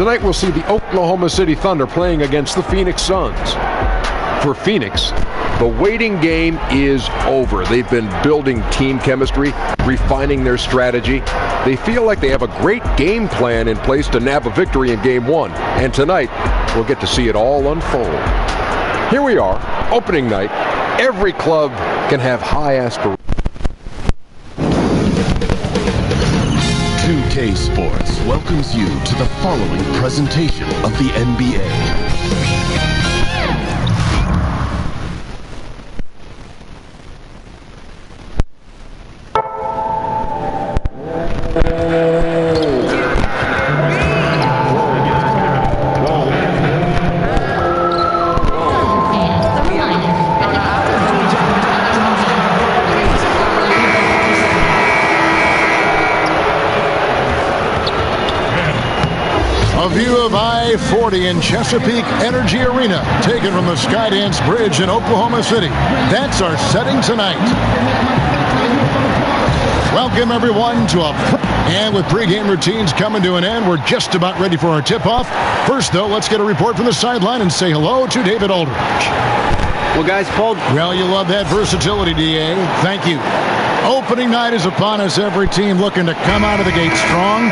Tonight we'll see the Oklahoma City Thunder playing against the Phoenix Suns. For Phoenix, the waiting game is over. They've been building team chemistry, refining their strategy. They feel like they have a great game plan in place to nab a victory in Game 1. And tonight, we'll get to see it all unfold. Here we are, opening night. Every club can have high aspirations. 2K Sports welcomes you to the following presentation of the NBA. A view of I-40 in Chesapeake Energy Arena, taken from the Skydance Bridge in Oklahoma City. That's our setting tonight. Welcome, everyone, to and with pregame routines coming to an end, we're just about ready for our tip-off. First, though, let's get a report from the sideline and say hello to David Aldridge. Well, guys, Paul. Well, you love that versatility, DA. Thank you. Opening night is upon us. Every team looking to come out of the gate strong.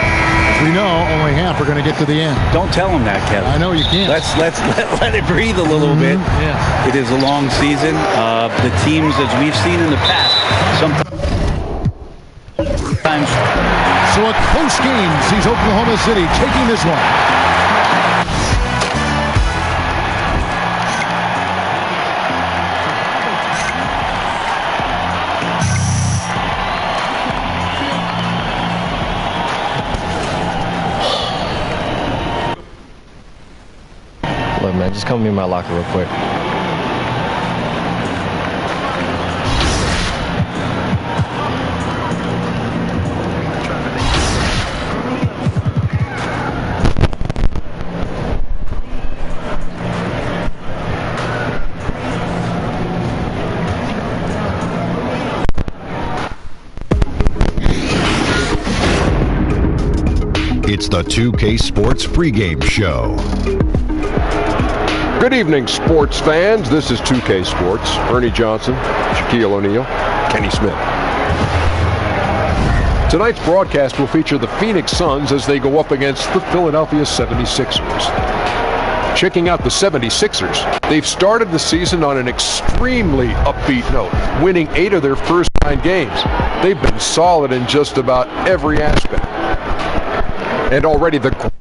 We know only half are going to get to the end. Don't tell them that, Kevin. I know you can't. Let it breathe a little bit. Yeah. It is a long season. The teams, as we've seen in the past, sometimes. So a close game sees Oklahoma City taking this one. Look, man, just come to me in my locker real quick. It's the 2K Sports pregame show. Good evening, sports fans. This is 2K Sports. Ernie Johnson, Shaquille O'Neal, Kenny Smith. Tonight's broadcast will feature the Phoenix Suns as they go up against the Philadelphia 76ers. Checking out the 76ers, they've started the season on an extremely upbeat note, winning 8 of their first 9 games. They've been solid in just about every aspect. And already the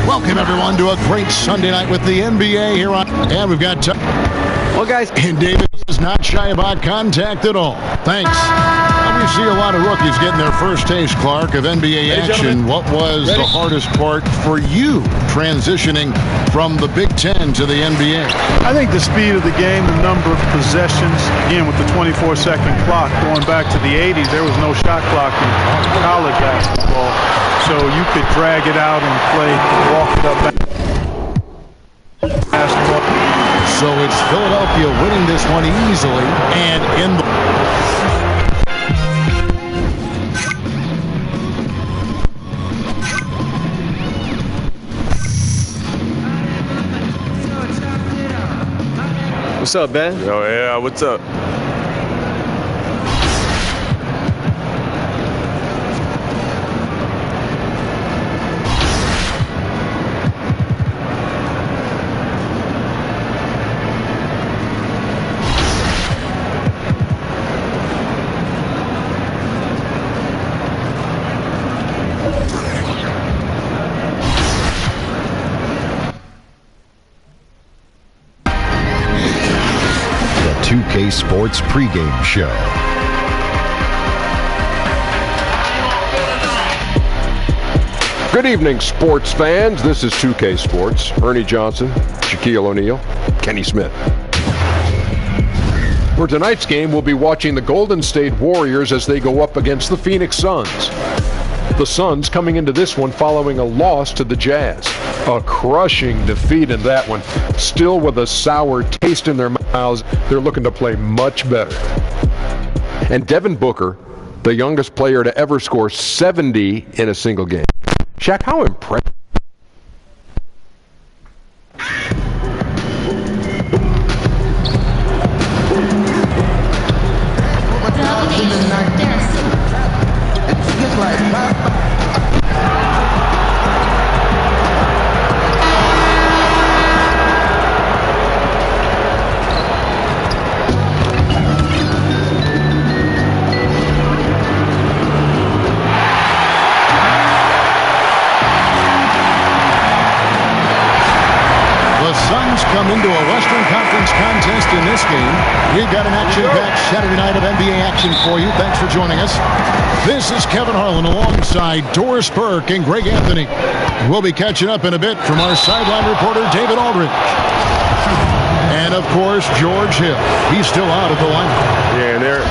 Welcome, everyone, to a great Sunday night with the NBA here on. And we've got. Well, guys. And David is not shy about contact at all. Thanks. And we see a lot of rookies getting their first taste, Clark, of NBA action. What was the hardest part for you transitioning from the Big Ten to the NBA? I think the speed of the game, the number of possessions, again, with the 24-second clock, going back to the 80s, there was no shot clock in college basketball. So you could drag it out and play, walk it up basketball. So it's Philadelphia winning this one easily and in the... What's up, Ben? Yo, yeah, what's up? The 2K Sports pregame show. Good evening, sports fans. This is 2K Sports. Ernie Johnson, Shaquille O'Neal, Kenny Smith. For tonight's game, we'll be watching the Golden State Warriors as they go up against the Phoenix Suns. The Suns coming into this one following a loss to the Jazz. A crushing defeat in that one. Still with a sour taste in their mouths, they're looking to play much better. And Devin Booker, the youngest player to ever score 70 in a single game. Shaq, how impressive. Come into a Western Conference contest in this game. We've got an action-packed Saturday night of NBA action for you. Thanks for joining us. This is Kevin Harlan alongside Doris Burke and Greg Anthony. We'll be catching up in a bit from our sideline reporter, David Aldridge. And, of course, George Hill. He's still out of the lineup. Yeah, and they're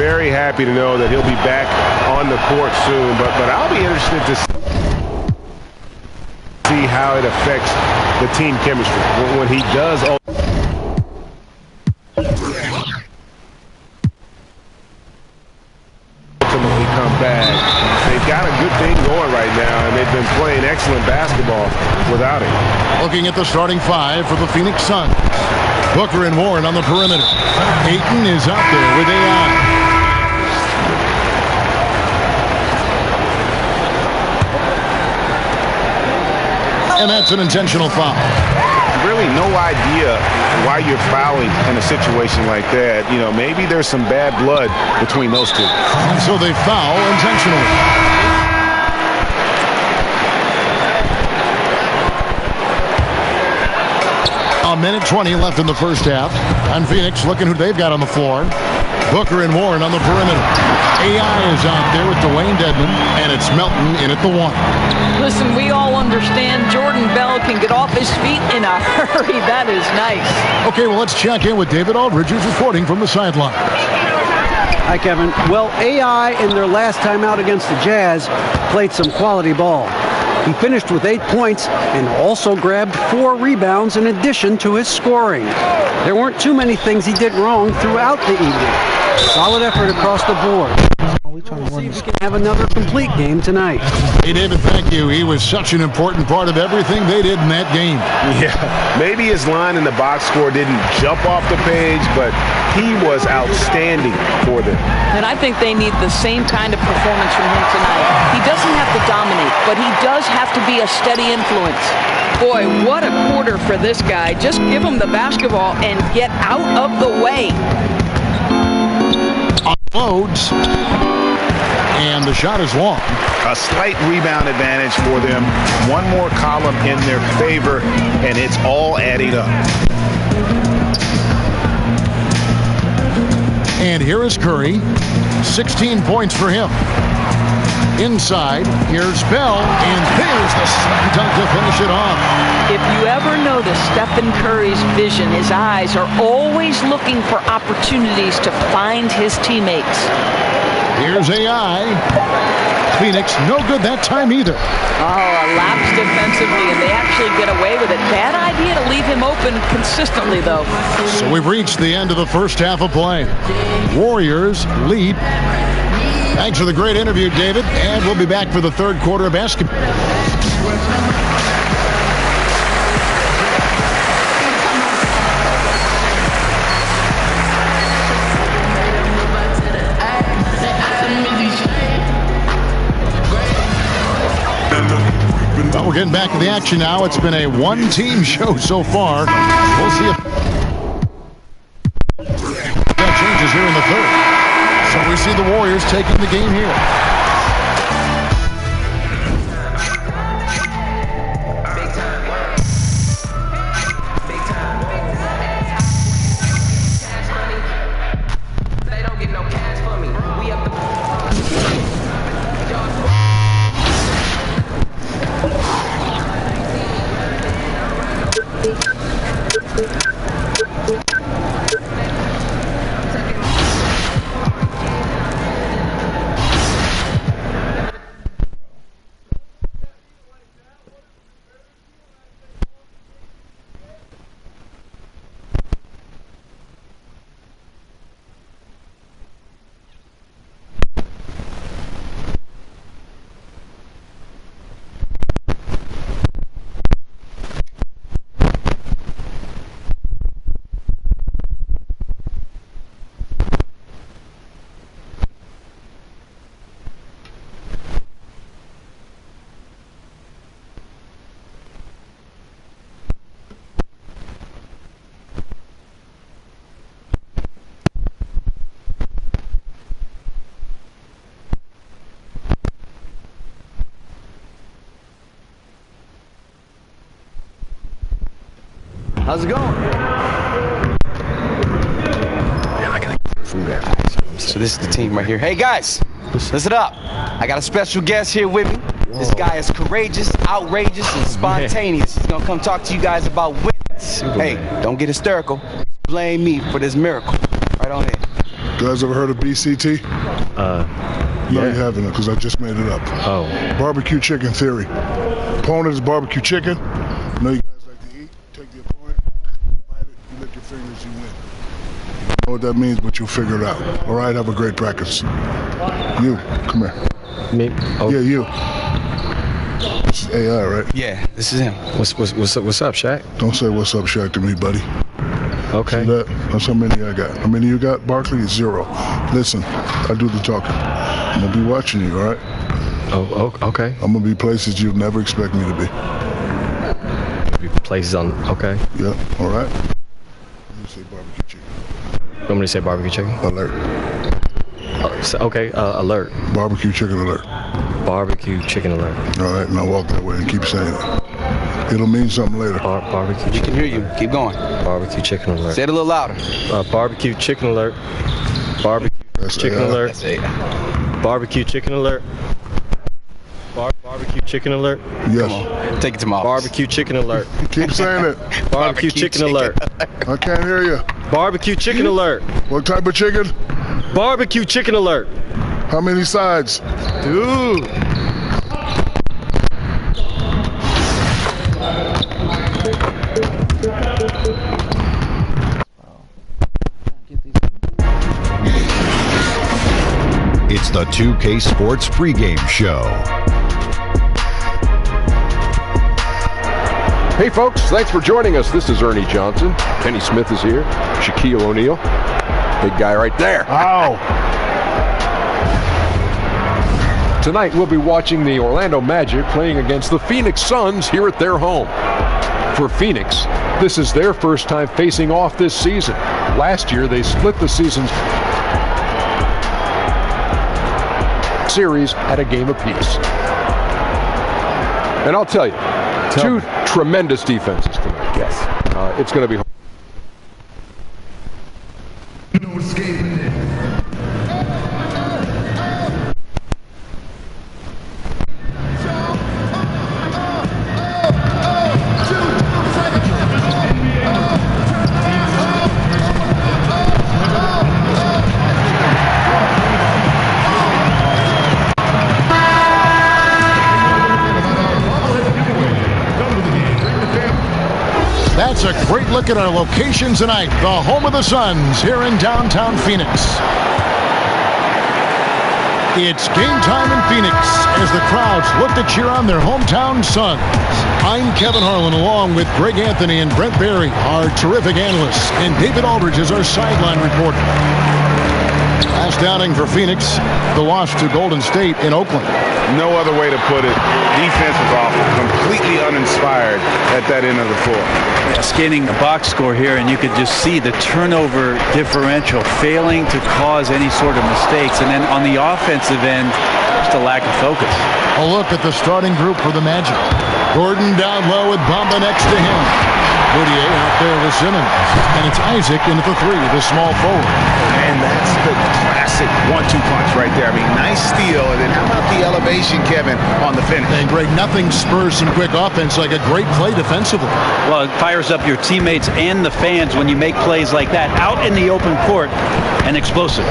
very happy to know that he'll be back on the court soon. But I'll be interested to see how it affects the team chemistry when he does ultimately come back. They've got a good thing going right now, and they've been playing excellent basketball without him. Looking at the starting five for the Phoenix Suns. Booker and Warren on the perimeter. Ayton is out there with AI. And that's an intentional foul. Really no idea why you're fouling in a situation like that. You know, maybe there's some bad blood between those two. And so they foul intentionally. A minute 20 left in the first half. And Phoenix looking who they've got on the floor. Booker and Warren on the perimeter. AI is out there with Dwayne Dedmon, and it's Melton in at the one. Listen, we all understand Jordan Bell can get off his feet in a hurry. That is nice. Okay, well, let's check in with David Aldridge, who's reporting from the sideline. Hi, Kevin. Well, AI in their last time out against the Jazz played some quality ball. He finished with 8 points and also grabbed 4 rebounds in addition to his scoring. There weren't too many things he did wrong throughout the evening. Solid effort across the board. We'll see if we can have another complete game tonight. Hey, David, thank you. He was such an important part of everything they did in that game. Yeah, maybe his line in the box score didn't jump off the page, but he was outstanding for them. And I think they need the same kind of performance from him tonight. He doesn't have to dominate, but he does have to be a steady influence. Boy, what a quarter for this guy. Just give him the basketball and get out of the way. Unloads. And the shot is long. A slight rebound advantage for them. One more column in their favor, and it's all adding up. And here is Curry. 16 points for him. Inside, here's Bell, and there's the slam dunk to finish it off. If you ever notice Stephen Curry's vision, his eyes are always looking for opportunities to find his teammates. Here's AI. Phoenix, no good that time either. Oh, a lapse defensively, and they actually get away with it. Bad idea to leave him open consistently, though. So we've reached the end of the first half of play. Warriors lead. Thanks for the great interview, David, and we'll be back for the third quarter of basketball. Well, we're getting back to the action now. It's been a one-team show so far. We'll see if that changes here in the third. So we see the Warriors taking the game here. How's it going? Man, I gotta get food after. So this is the team right here. Hey guys, listen up. I got a special guest here with me. Whoa. This guy is courageous, outrageous, and spontaneous. He's gonna come talk to you guys about wins. Hey, don't get hysterical. Blame me for this miracle. Right on in. You guys ever heard of BCT? No, you haven't, because I just made it up. Oh. Barbecue chicken theory. Opponent is barbecue chicken. You know you guys like to eat. Take the opponent, bite it, you lick your fingers, you win. You know what that means, but you'll figure it out. All right, have a great practice. You, come here. Me? Oh. Yeah, you. This is AI, right? Yeah, this is him. What's up, Shaq? Don't say what's up, Shaq, to me, buddy. Okay. See that? That's how many I got. How many you got, Barkley? 0. Listen, I do the talking. I'm going to be watching you, all right? Oh, okay. I'm going to be places you'd never expect me to be. Places on, okay. Yeah, all right. You say barbecue chicken. You want me to say barbecue chicken? Alert. Okay, alert. Barbecue chicken alert. Barbecue chicken alert. All right, now walk that way and keep saying it. It'll mean something later. Barbecue chicken. We can hear you. Keep going. Barbecue chicken alert. Say it a little louder. Barbecue chicken alert. Barbecue chicken alert. Barbecue chicken alert. Barbecue chicken alert. Yes. Come on. Take it to my office. Barbecue chicken alert. Keep saying it. Barbecue chicken alert. I can't hear you. Barbecue chicken alert. What type of chicken? Barbecue chicken alert. How many sides? Dude. It's the 2K Sports pregame show. Hey folks, thanks for joining us. This is Ernie Johnson. Kenny Smith is here. Shaquille O'Neal. Big guy right there. Ow! Tonight we'll be watching the Orlando Magic playing against the Phoenix Suns here at their home. For Phoenix, this is their first time facing off this season. Last year they split the season's series at a game apiece. And I'll tell you, two tremendous defenses tonight. Yes. It's going to be hard. No escaping it. That's a great look at our location tonight. The home of the Suns here in downtown Phoenix. It's game time in Phoenix as the crowds look to cheer on their hometown Suns. I'm Kevin Harlan along with Greg Anthony and Brent Barry, our terrific analysts, and David Aldridge is our sideline reporter. Last outing for Phoenix, the loss to Golden State in Oakland. No other way to put it. Defense was awful, completely uninspired at that end of the floor. Scanning the box score here, and you could just see the turnover differential failing to cause any sort of mistakes. And then on the offensive end, just a lack of focus. A look at the starting group for the Magic. Gordon down low with Bamba next to him. Moutier out there with Simmons. And it's Isaac into the 3, the small forward. And that's the classic 1-2 punch right there. I mean, nice steal. And then how about the elevation, Kevin, on the finish? And Greg, nothing spurs some quick offense like a great play defensively. Well, it fires up your teammates and the fans when you make plays like that out in the open court and explosive.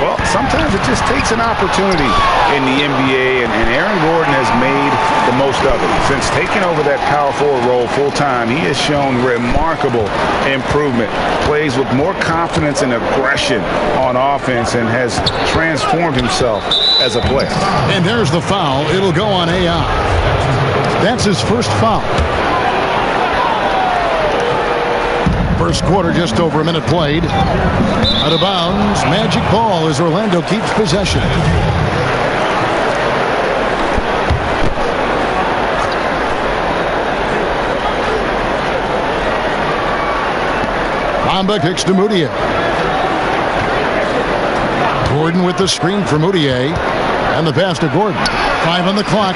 Well, sometimes it just takes an opportunity in the NBA, and Aaron Gordon has made the most of it. Since taking over that power forward role full-time, he has shown remarkable improvement. Plays with more confidence and aggression on offense and has transformed himself as a player. And there's the foul. It'll go on AI. That's his first foul. First quarter, just over a minute played. Out of bounds, Magic ball as Orlando keeps possession. Bamba kicks to Moutier. Gordon with the screen for Moutier. And the pass to Gordon. 5 on the clock.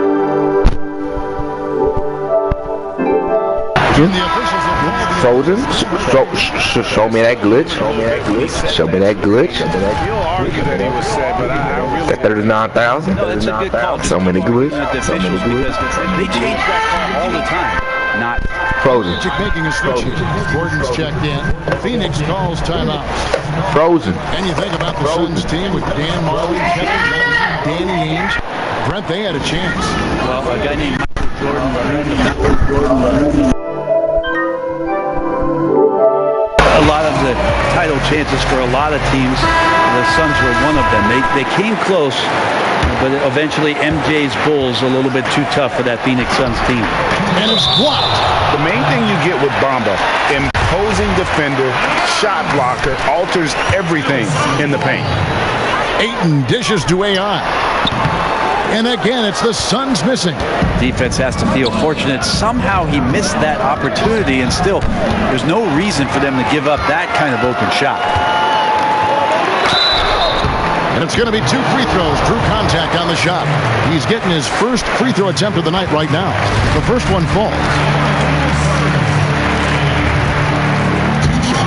Frozen. Frozen. Show me that glitch. Show me that glitch. That 39,000. No, that's a good call. So many glitch. So many glitch. They change that call all the time. Not Frozen. Making a switch here. Gordon's checked in. Phoenix calls timeout. Frozen. And you think about the Suns team with Dan Marley, Kevin Johnson, Danny Ainge. Brent, they had a chance. Well, a guy named Jordan. A lot of the title chances for a lot of teams, the Suns were one of them. They came close, but eventually MJ's Bulls a little bit too tough for that Phoenix Suns team. And it's blocked. The main thing you get with Bamba, imposing defender, shot blocker, alters everything in the paint. Ayton dishes to AI. And again, it's the Suns missing. Defense has to feel fortunate. Somehow he missed that opportunity, and still, there's no reason for them to give up that kind of open shot. And it's going to be 2 free throws. Drew contact on the shot. He's getting his first free throw attempt of the night right now. The first one falls.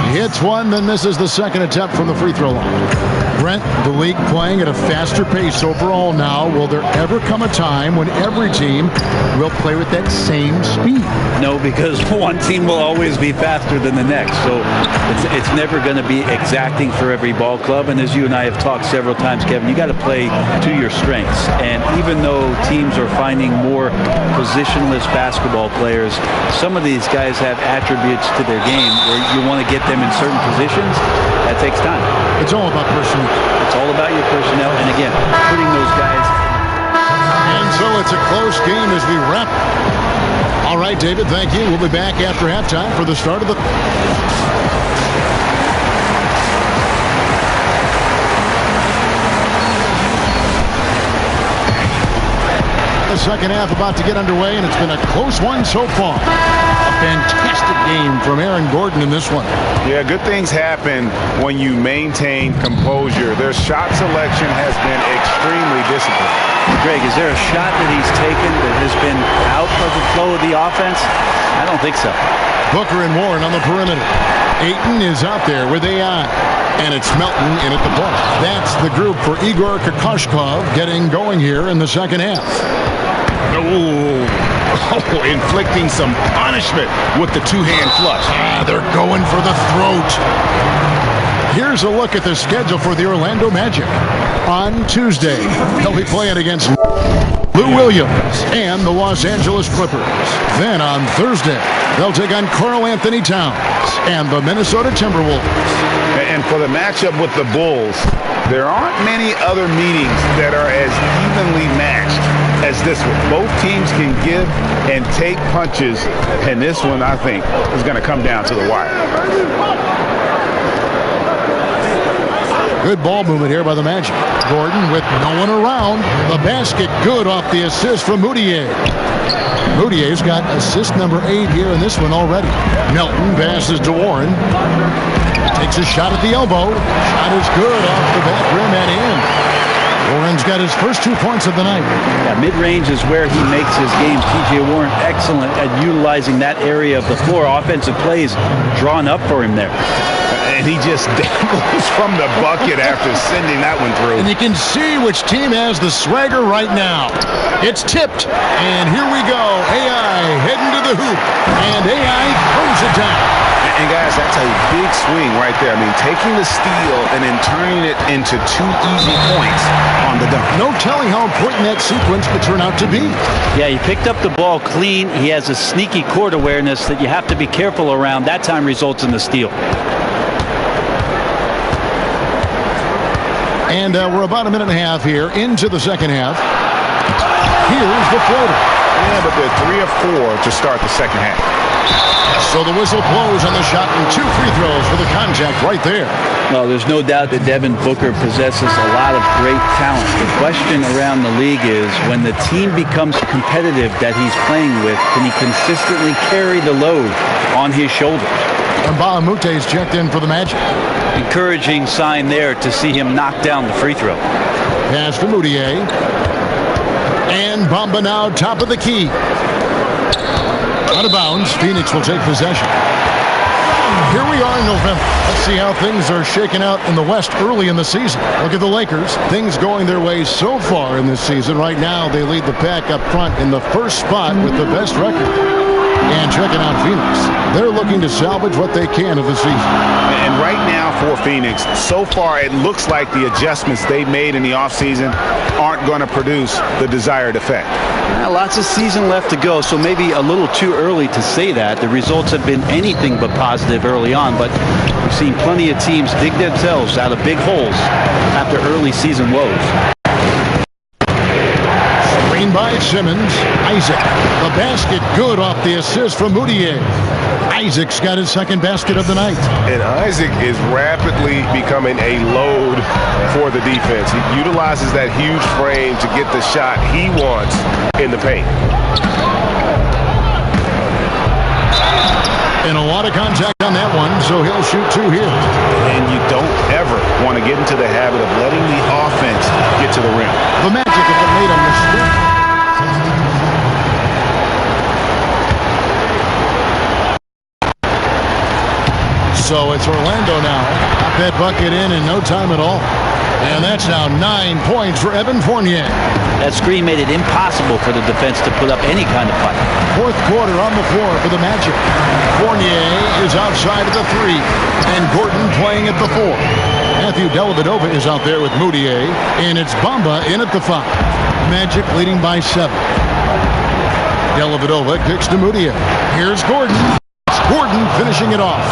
He hits one, then misses the second attempt from the free throw line. Brent, the league playing at a faster pace overall now. Will there ever come a time when every team will play with that same speed? No, because one team will always be faster than the next. So it's never going to be exacting for every ball club. And as you and I have talked several times, Kevin, you got to play to your strengths. And even though teams are finding more positionless basketball players, some of these guys have attributes to their game where you want to get them in certain positions. That takes time. It's all about personnel. It's all about your personnel. And again, putting those guys. And so it's a close game as we wrap. All right, David, thank you. We'll be back after halftime for the start of the... The second half about to get underway, and it's been a close one so far. A fantastic game from Aaron Gordon in this one. Yeah, good things happen when you maintain composure. Their shot selection has been extremely disciplined. Greg, is there a shot that he's taken that has been out of the flow of the offense? I don't think so. Booker and Warren on the perimeter. Ayton is out there with AI. And it's Melton in at the point. That's the group for Igor Kokoshkov getting going here in the second half. Inflicting some punishment with the two-hand flush. They're going for the throat. Here's a look at the schedule for the Orlando Magic. On Tuesday, they'll be playing against Lou Williams and the Los Angeles Clippers. Then on Thursday, they'll take on Karl Anthony Towns and the Minnesota Timberwolves. And for the matchup with the Bulls, there aren't many other meetings that are as evenly matched as this one. Both teams can give and take punches, and this one, I think, is going to come down to the wire. Good ball movement here by the Magic. Gordon with no one around. The basket good off the assist from Moutier. Moutier's got assist number 8 here in this one already. Melton passes to Warren. Takes a shot at the elbow. Shot is good off the back rim and in. Warren's got his first 2 points of the night. Yeah, mid-range is where he makes his game. T.J. Warren excellent at utilizing that area of the floor. Offensive plays drawn up for him there. And he just dangles from the bucket after sending that one through. And you can see which team has the swagger right now. It's tipped, and here we go. AI heading to the hoop, and AI throws it down. And guys, that's a big swing right there. I mean, taking the steal and then turning it into 2 easy points on the dunk. No telling how important that sequence could turn out to be. Yeah, he picked up the ball clean. He has a sneaky court awareness that you have to be careful around. That time results in the steal. And we're about a minute and a half here into the second half. Here's the floater. Yeah, but they're 3 of 4 to start the second half. So the whistle blows on the shot and 2 free throws for the contact right there. Well, there's no doubt that Devin Booker possesses a lot of great talent. The question around the league is when the team becomes competitive that he's playing with, can he consistently carry the load on his shoulders? And Bahamute is checked in for the Magic. Encouraging sign there to see him knock down the free throw. Pass to Moutier. And Bamba now top of the key. Out of bounds. Phoenix will take possession. Here we are in November. Let's see how things are shaking out in the West early in the season. Look at the Lakers. Things going their way so far in this season. Right now, they lead the pack up front in the first spot with the best record. And checking out Phoenix, they're looking to salvage what they can of the season. And right now for Phoenix, so far it looks like the adjustments they made in the offseason aren't going to produce the desired effect. Lots of season left to go, so maybe a little too early to say that. The results have been anything but positive early on, but we've seen plenty of teams dig themselves out of big holes after early season woes. By Simmons. Isaac. The basket good off the assist from Moutier. Isaac's got his second basket of the night. And Isaac is rapidly becoming a load for the defense. He utilizes that huge frame to get the shot he wants in the paint. And a lot of contact on that one, so he'll shoot two here. And you don't ever want to get into the habit of letting the offense get to the rim. The Magic have made a mistake. So it's Orlando now. Got that bucket in no time at all. And that's now 9 points for Evan Fournier. That screen made it impossible for the defense to put up any kind of fight. Fourth quarter on the floor for the Magic. Fournier is outside of the 3. And Gordon playing at the 4. Matthew Dellavedova is out there with Moutier. And it's Bamba in at the 5. Magic leading by 7. Dellavedova kicks to Moutier. Here's Gordon. Gordon finishing it off.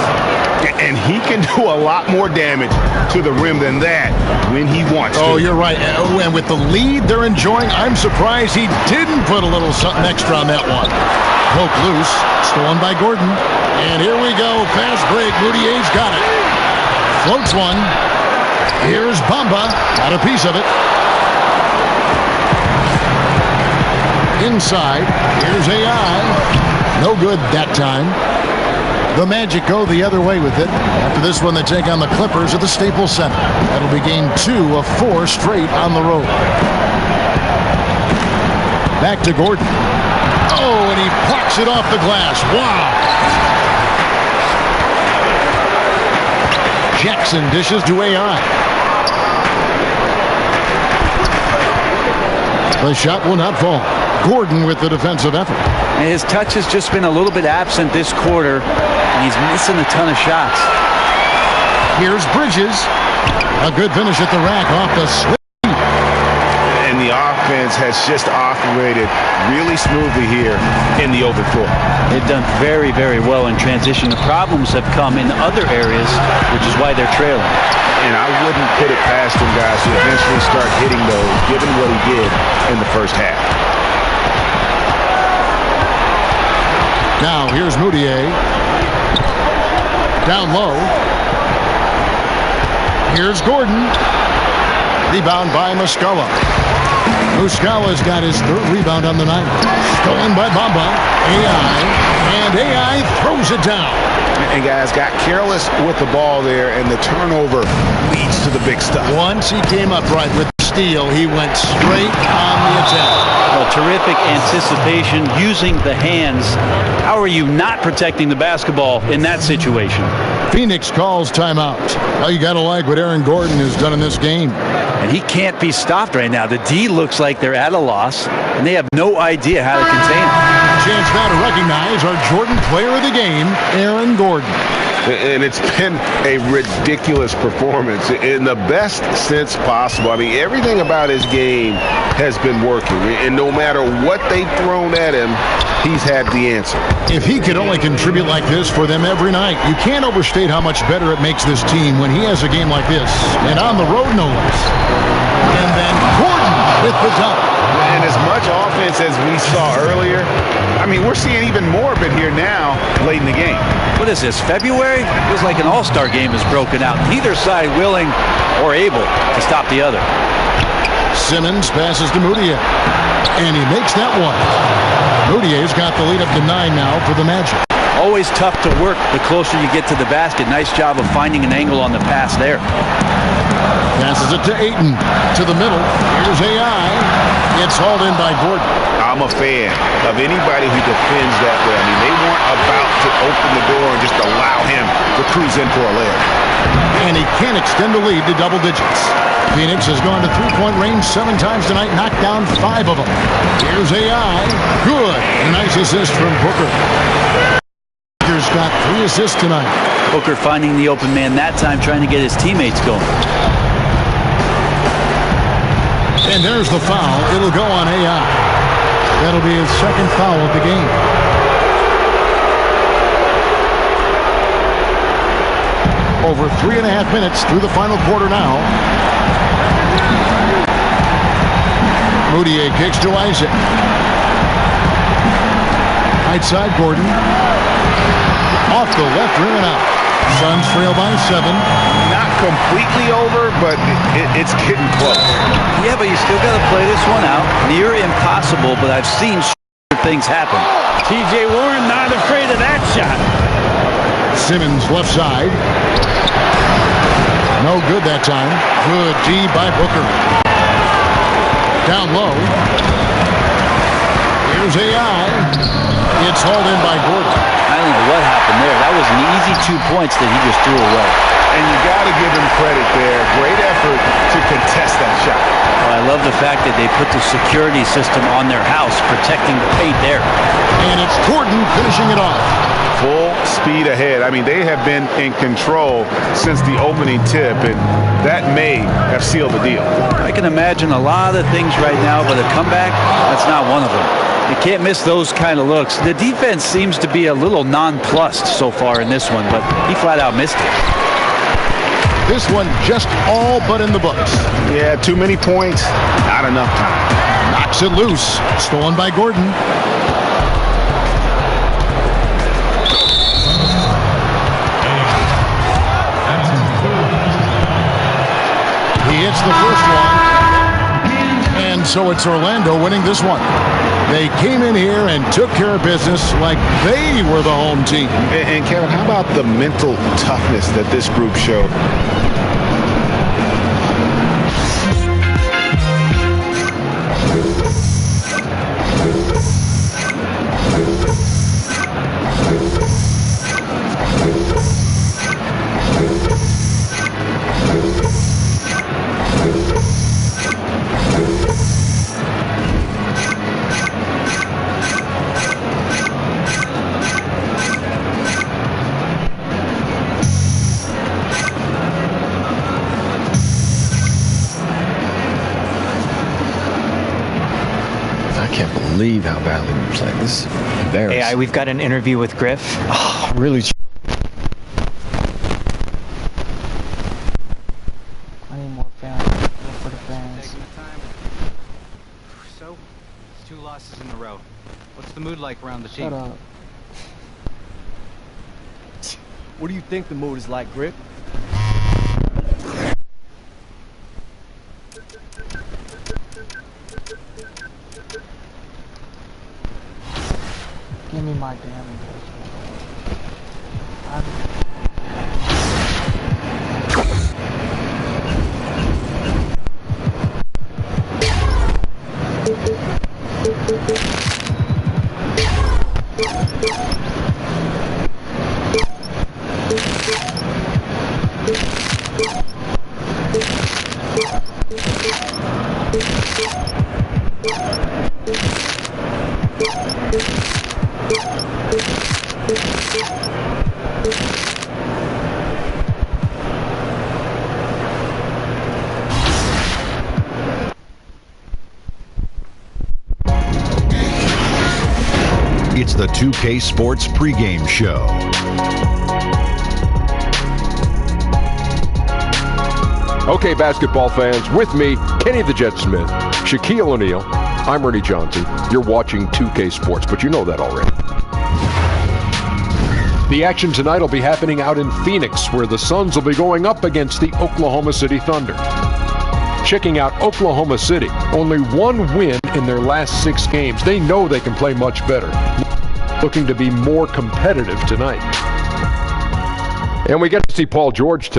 And he can do a lot more damage to the rim than that when he wants to. Oh, you're right. And with the lead they're enjoying, I'm surprised he didn't put a little something extra on that one. Poke loose. Stolen by Gordon. And here we go. Fast break. Moutier's got it. Floats one. Here's Bamba. Got a piece of it. Inside. Here's AI. No good that time. The Magic go the other way with it. After this one, they take on the Clippers at the Staples Center. That'll be game 2 of 4 straight on the road. Back to Gordon. Oh, and he plucks it off the glass. Wow. Jackson dishes to AI. The shot will not fall. Gordon with the defensive effort. And his touch has just been a little bit absent this quarter, and he's missing a ton of shots. Here's Bridges. A good finish at the rack off the slip. And the offense has just operated really smoothly here in the open floor. They've done very, very well in transition. The problems have come in other areas, which is why they're trailing. And I wouldn't put it past them guys to eventually start hitting those, given what he did in the first half. Now here's Moutier. Down low. Here's Gordon. Rebound by Muscala. Muscala's got his 3rd rebound on the night. Stolen by Bamba. AI. And AI throws it down. And guys got careless with the ball there, and the turnover leads to the big stuff. Once he came upright with the steal, he went straight on the attack. Well, terrific anticipation using the hands. How are you not protecting the basketball in that situation? Phoenix calls timeout. Oh, you got to like what Aaron Gordon has done in this game. And he can't be stopped right now. The D looks like they're at a loss, and they have no idea how to contain him. Chance now to recognize our Jordan player of the game, Aaron Gordon. And it's been a ridiculous performance in the best sense possible. I mean, everything about his game has been working. And no matter what they've thrown at him, he's had the answer. If he could only contribute like this for them every night, you can't overstate how much better it makes this team when he has a game like this. And on the road, no less. And then Gordon with the dunk. And as much offense as we saw earlier, I mean, we're seeing even more of it here now late in the game. What is this, February? It feels like an all-star game has broken out. Neither side willing or able to stop the other. Simmons passes to Moutier. And he makes that one. Moutier's got the lead up to 9 now for the Magic. Always tough to work the closer you get to the basket. Nice job of finding an angle on the pass there. Passes it to Ayton. To the middle. Here's AI. It's hauled in by Gordon. I'm a fan of anybody who defends that way. I mean, they weren't about to open the door and just allow him to cruise in for a layup. And he can extend the lead to double digits. Phoenix has gone to three-point range 7 times tonight, knocked down 5 of them. Here's AI. Good. A nice assist from Booker. Booker's got 3 assists tonight. Booker finding the open man that time, trying to get his teammates going. And there's the foul. It'll go on AI. That'll be his second foul of the game. Over 3.5 minutes through the final quarter now. Moutier kicks to Isaac. Right side, Gordon. Off the left rim and out. Suns trail by 7. Not completely over, but it's getting close. Yeah, but you still got to play this one out. Near impossible, but I've seen things happen. T.J. Warren not afraid of that shot. Simmons left side. No good that time. Good D by Booker. Down low. Here's AI. It's hauled in by Gordon. I don't know what happened there. That was an easy 2 points that he just threw away. And you got to give him credit there. Great effort to contest that shot. Well, I love the fact that they put the security system on their house, protecting the paint there. And it's Gordon finishing it off. Full speed ahead. I mean, they have been in control since the opening tip, and that may have sealed the deal. I can imagine a lot of things right now, but a comeback, that's not one of them. You can't miss those kind of looks. The defense seems to be a little nonplussed so far in this one, but he flat out missed it. This one just all but in the books. Yeah, too many points, not enough time. Knocks it loose. Stolen by Gordon. He hits the first one. And so it's Orlando winning this one. They came in here and took care of business like they were the home team. And Kevin, how about the mental toughness that this group showed? Believe how badly we played. This is embarrassing. AI, we've got an interview with Griff. Oh, really? I need more fans. More for the fans. So, it's 2 losses in a row. What's the mood like around the team? Shut up. What do you think the mood is like, Griff? Give me my damn It's the 2K Sports pregame show. Okay, basketball fans, with me, Kenny the Jet Smith, Shaquille O'Neal, I'm Ernie Johnson. You're watching 2K Sports, but you know that already. The action tonight will be happening out in Phoenix, where the Suns will be going up against the Oklahoma City Thunder. Checking out Oklahoma City, only 1 win in their last 6 games. They know they can play much better. looking to be more competitive tonight. And we get to see Paul George tonight.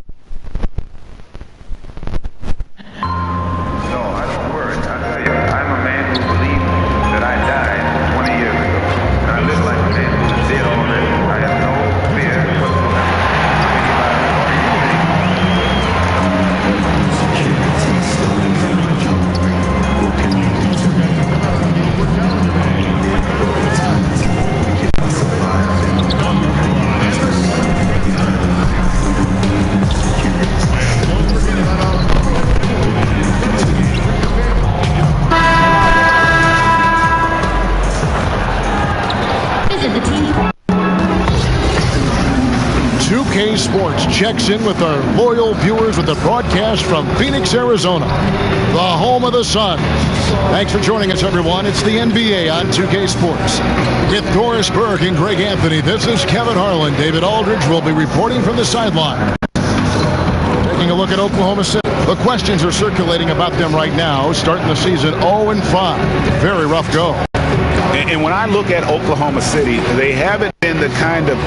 Sports checks in with our loyal viewers with the broadcast from Phoenix, Arizona, the home of the Suns. Thanks for joining us, everyone. It's the NBA on 2K Sports. With Doris Burke and Greg Anthony, this is Kevin Harlan. David Aldridge will be reporting from the sideline. Taking a look at Oklahoma City. The questions are circulating about them right now, starting the season 0-5. Very rough go. And when I look at Oklahoma City, they haven't been the kind of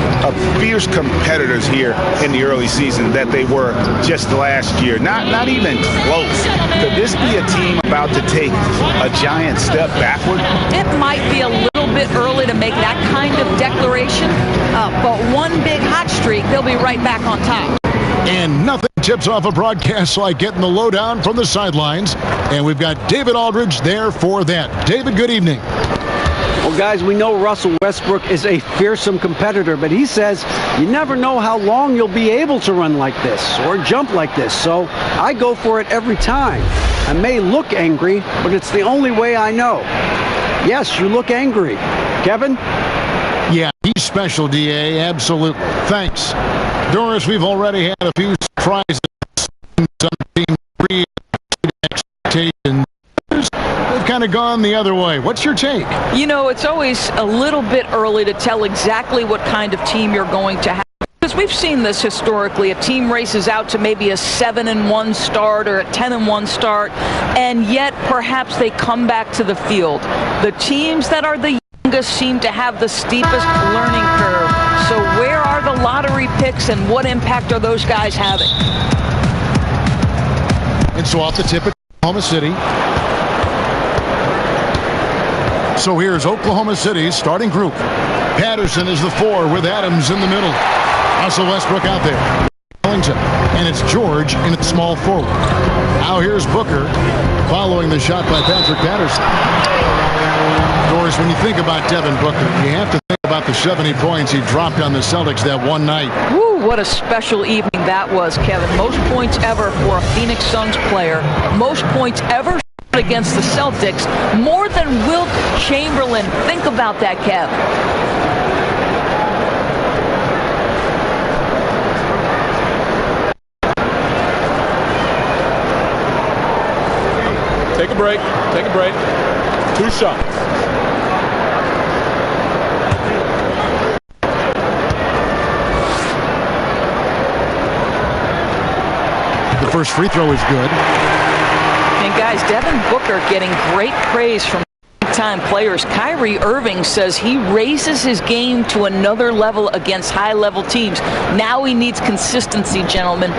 fierce competitors here in the early season that they were just last year. Not even close. Could this be a team about to take a giant step backward? It might be a little bit early to make that kind of declaration, but one big hot streak, they'll be right back on top. And nothing tips off a broadcast like getting the lowdown from the sidelines. And we've got David Aldridge there for that. David, good evening. Well, guys, we know Russell Westbrook is a fearsome competitor, but he says you never know how long you'll be able to run like this or jump like this. So I go for it every time. I may look angry, but it's the only way I know. Yes, you look angry. Kevin? Yeah, he's special, DA. Absolutely. Thanks. Doris, we've already had a few surprises. Some team expectations. They've kind of gone the other way. What's your take? You know, it's always a little bit early to tell exactly what kind of team you're going to have. Because we've seen this historically. A team races out to maybe a 7-1 start or a 10-1 start, and yet perhaps they come back to the field. The teams that are the youngest seem to have the steepest learning curve. So where are the lottery picks and what impact are those guys having? And so off the tip of Oklahoma City. So here's Oklahoma City's starting group. Patterson is the 4 with Adams in the middle. Russell Westbrook out there. Ellington. And it's George in its small forward. Now here's Booker following the shot by Patrick Patterson. Doris, when you think about Devin Booker, you have to think about the 70 points he dropped on the Celtics that one night. Woo, what a special evening that was, Kevin. Most points ever for a Phoenix Suns player. Most points ever against the Celtics. More than Wilt Chamberlain. Think about that, Kev. Take a break. Take a break. 2 shots. The first free throw is good. And guys, Devin Booker getting great praise from time players. Kyrie Irving says he raises his game to another level against high-level teams. Now he needs consistency, gentlemen.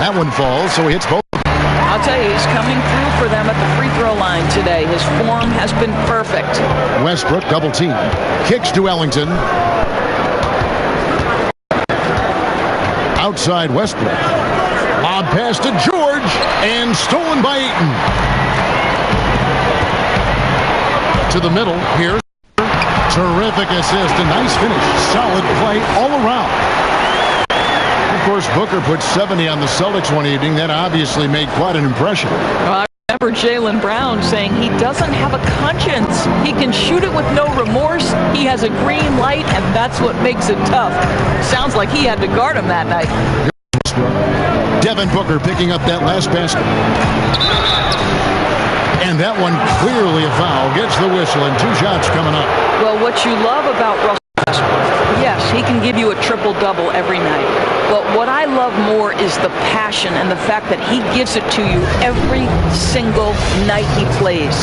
That one falls, so he hits both. I'll tell you, he's coming through for them at the free throw line today. His form has been perfect. Westbrook double team. Kicks to Ellington. Outside Westbrook. Lob pass to George and stolen by Eaton. To the middle here. Terrific assist. A nice finish. Solid play all around. Of course, Booker put 70 on the Celtics one evening. That obviously made quite an impression. Well, I remember Jaylen Brown saying he doesn't have a conscience. He can shoot it with no remorse. He has a green light, and that's what makes it tough. Sounds like he had to guard him that night. Devin Booker picking up that last basket. And that one clearly a foul. Gets the whistle, and 2 shots coming up. Well, what you love about Russell Westbrook, yeah, Yes, he can give you a triple-double every night. But what I love more is the passion and the fact that he gives it to you every single night he plays.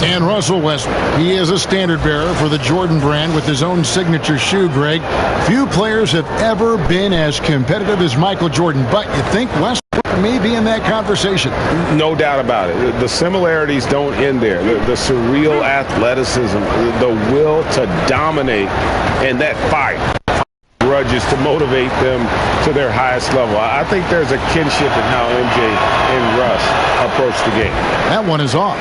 And Russell Westbrook, he is a standard bearer for the Jordan brand with his own signature shoe, Greg. Few players have ever been as competitive as Michael Jordan, but you think Westbrook may be in that conversation. No doubt about it. The similarities don't end there. The surreal athleticism, the will to dominate, and that fight. Grudges to motivate them to their highest level. I think there's a kinship in how MJ and Russ approach the game. That one is off.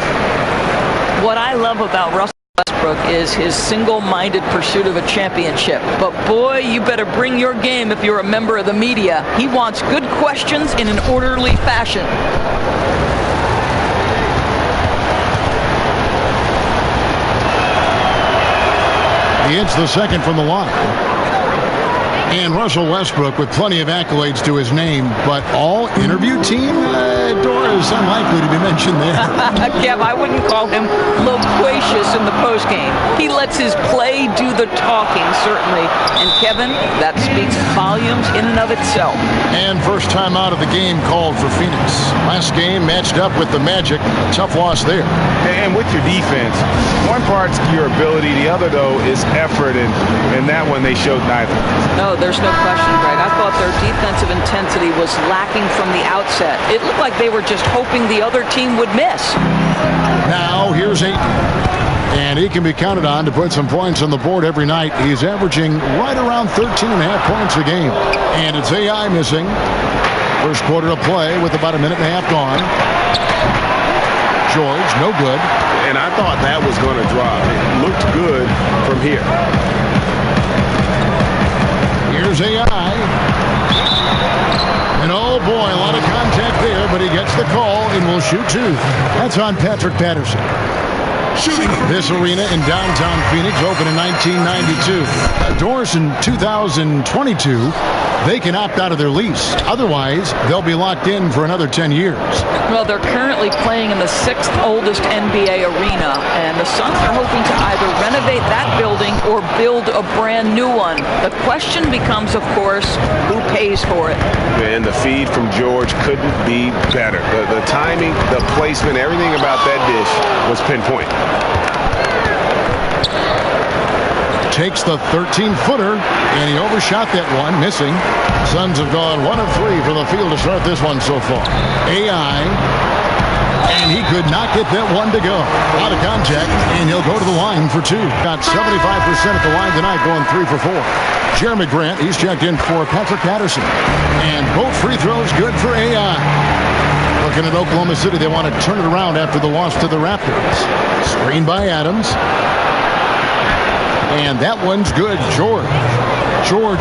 What I love about Russell Westbrook is his single-minded pursuit of a championship. But boy, you better bring your game if you're a member of the media. He wants good questions in an orderly fashion. He hits the second from the line. And Russell Westbrook with plenty of accolades to his name, but all interview team? Dora is unlikely to be mentioned there. Kev, I wouldn't call him loquacious in the postgame. He lets his play do the talking, certainly. And Kevin, that speaks volumes in and of itself. And first time out of the game called for Phoenix. Last game matched up with the Magic. A tough loss there. And with your defense, one part's your ability, the other, though, is effort, and that one they showed neither. No, there's no question, Greg. I thought their defensive intensity was lacking from the outset. It looked like they were just hoping the other team would miss. Now here's Ayton. And he can be counted on to put some points on the board every night. He's averaging right around 13.5 points a game. And it's AI missing. First quarter of play with about a minute and a half gone. George, no good. And I thought that was going to drop. It looked good from here. Here's AI. And oh boy, a lot of contact there, but he gets the call and will shoot two. That's on Patrick Patterson. This arena in downtown Phoenix opened in 1992. Doors in 2022, they can opt out of their lease. Otherwise, they'll be locked in for another 10 years. Well, they're currently playing in the 6th oldest NBA arena, and the Suns are hoping to either renovate that building or build a brand new one. The question becomes, of course, who pays for it? And the feed from George couldn't be better. The timing, the placement, everything about that dish was pinpoint. Takes the 13-footer, and he overshot that one, missing. Suns have gone 1 of 3 from the field to start this one so far. AI, and he could not get that one to go. Out of contact, and he'll go to the line for 2. Got 75% at the line tonight, going 3 for 4. Jeremy Grant, he's checked in for Patrick Patterson. And both free throws good for AI. Looking at Oklahoma City, they want to turn it around after the loss to the Raptors. Screen by Adams. And that one's good. George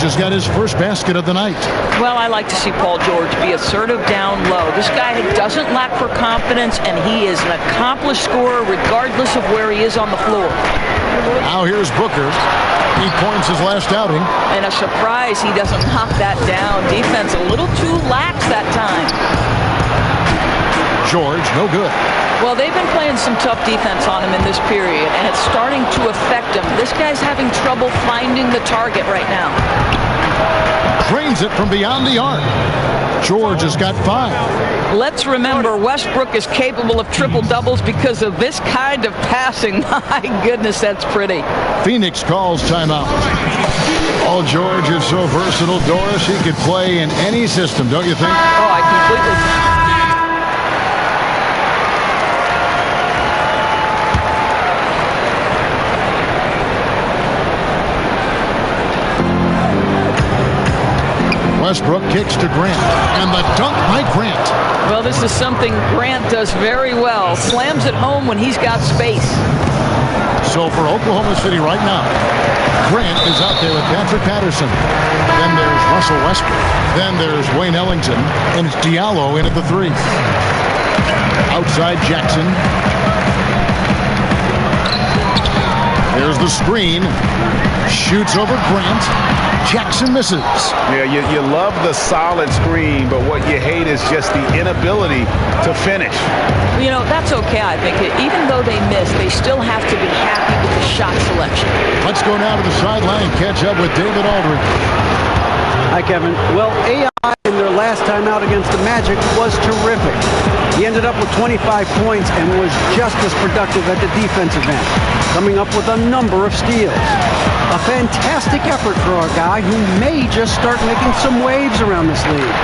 has got his first basket of the night. Well, I like to see Paul George be assertive down low. This guy doesn't lack for confidence, and he is an accomplished scorer regardless of where he is on the floor. Now here's Booker. 8 points his last outing. And a surprise he doesn't knock that down. Defense a little too lax that time. George, no good. Well, they've been playing some tough defense on him in this period, and it's starting to affect him. This guy's having trouble finding the target right now. Drains it from beyond the arc. George has got 5. Let's remember, Westbrook is capable of triple-doubles because of this kind of passing. My goodness, that's pretty. Phoenix calls timeout. Oh, George is so versatile, Doris. He could play in any system, don't you think? Oh, I completely... Westbrook kicks to Grant, and the dunk by Grant. Well, this is something Grant does very well. Slams it home when he's got space. So for Oklahoma City right now, Grant is out there with Patrick Patterson. Then there's Russell Westbrook. Then there's Wayne Ellington, and it's Diallo in at the 3. Outside Jackson. There's the screen. Shoots over Grant. Jackson misses. Yeah, you love the solid screen, but what you hate is just the inability to finish. You know, that's okay, I think. Even though they miss, they still have to be happy with the shot selection. Let's go now to the sideline and catch up with David Aldridge. Hi, Kevin. Well, AI in their last time out against the Magic was terrific. He ended up with 25 points and was just as productive at the defensive end, coming up with a number of steals. A fantastic effort for a guy who may just start making some waves around this league.